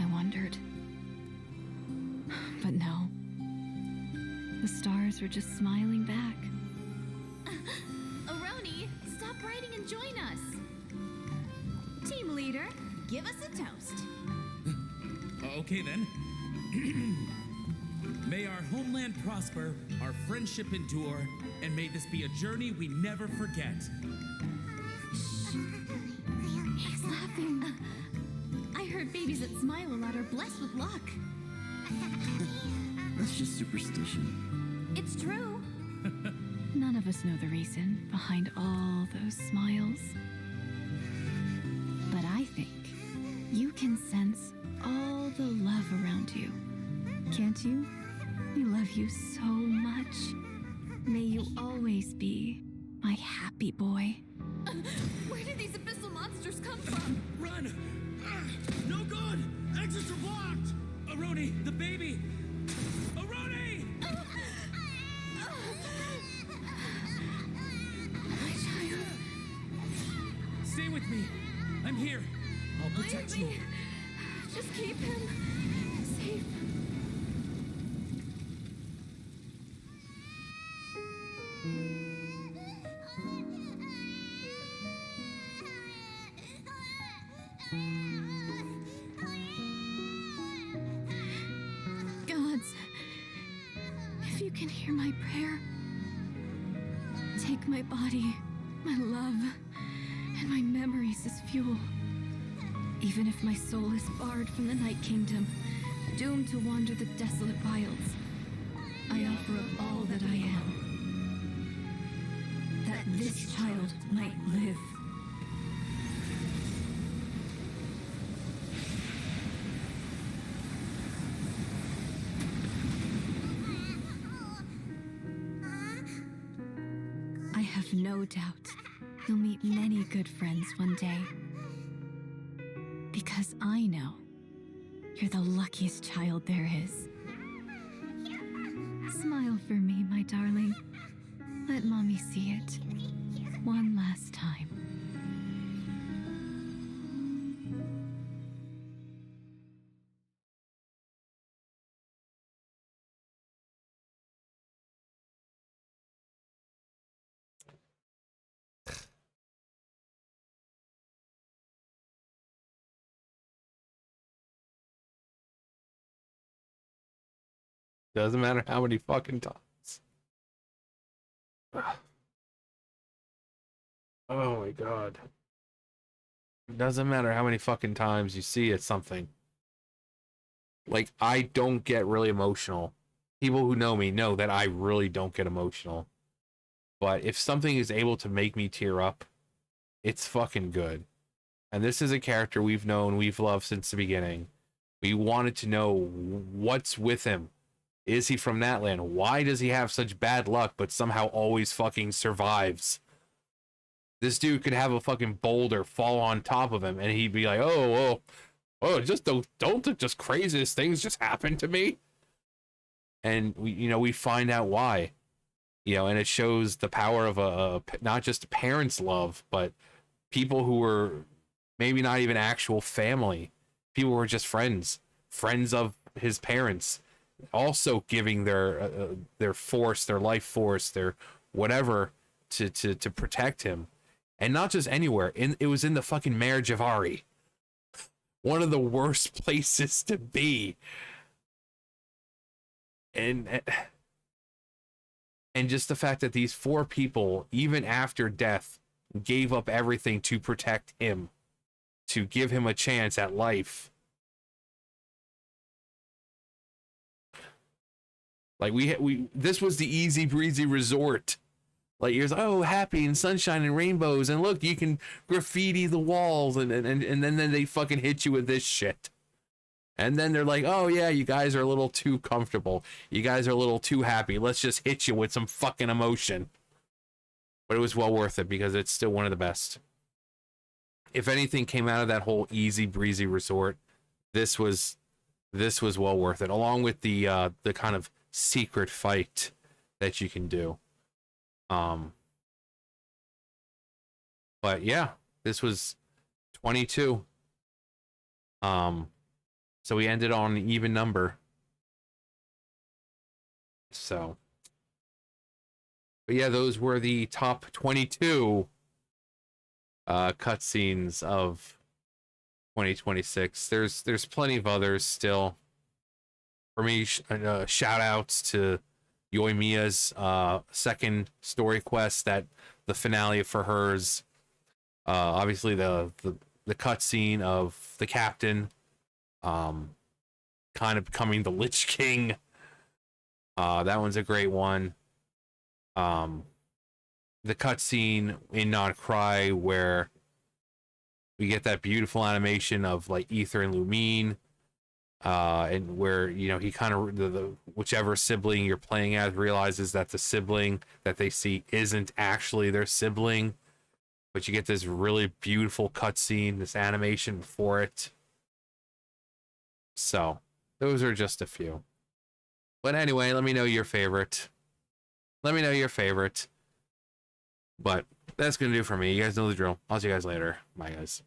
I wondered. But no. The stars were just smiling back. Aroni, stop writing and join us. Team leader, give us a toast. Okay then. May our homeland prosper, our friendship endure, and may this be a journey we never forget. He's laughing. I heard babies that smile a lot are blessed with luck. That's just superstition. It's true. None of us know the reason behind all those smiles. But I think you can sense all the love around you. Can't you? We love you so much. May you always be my happy boy. Where did these abyssal monsters come from? Run! No good! Exits are blocked! Aroni, the baby! Aroni! My child. Stay with me. I'm here. I'll protect you. Just keep him safe. Gods, if you can hear my prayer, take my body, my love, and my memories as fuel. Even if my soul is barred from the Night Kingdom, doomed to wander the desolate wilds, I offer up all that I am, that this child might live. I have no doubt you'll meet many good friends one day. Because I know you're the luckiest child there is. Smile for me, my darling. Let Mommy see it. One last time. Doesn't matter how many fucking times. Oh my god. It doesn't matter how many fucking times you see it something. Like, I don't get really emotional. People who know me know that I really don't get emotional. But if something is able to make me tear up, It's fucking good. And this is a character we've known, we've loved since the beginning. We wanted to know what's with him. Is he from that land? Why does he have such bad luck but somehow always fucking survives? This dude could have a fucking boulder fall on top of him and he'd be like, just don't just craziest things just happen to me. And we find out why. And it shows the power of a not just a parent's love, but people who were maybe not even actual family. People who were just friends of his parents, also giving their force, their life force, their whatever to protect him. And not just anywhere. It was in the fucking Mare Javari. One of the worst places to be. And just the fact that these 4 people, even after death, gave up everything to protect him, to give him a chance at life. Like this was the easy breezy resort. Like you're like, happy and sunshine and rainbows, and look, you can graffiti the walls, and then they fucking hit you with this shit. And then they're like, oh yeah, you guys are a little too comfortable. You guys are a little too happy. Let's just hit you with some fucking emotion. But it was well worth it because it's still one of the best. If anything came out of that whole easy breezy resort, this was well worth it, along with the kind of secret fight that you can do. But yeah, this was 22. So we ended on an even number. So, but yeah, those were the top 22 cutscenes of 2026. There's plenty of others still. For me, shout outs to Yoimiya's second story quest, that the finale for hers. Obviously the cutscene of the captain kind of becoming the Lich King. That one's a great one. The cutscene in Not Cry where we get that beautiful animation of like Ether and Lumine, and where he kind of the whichever sibling you're playing as realizes that the sibling that they see isn't actually their sibling, but you get this really beautiful cutscene, this animation before it. So those are just a few. But anyway, let me know your favorite. But that's gonna do for me. You guys know the drill. I'll see you guys later. Bye, guys.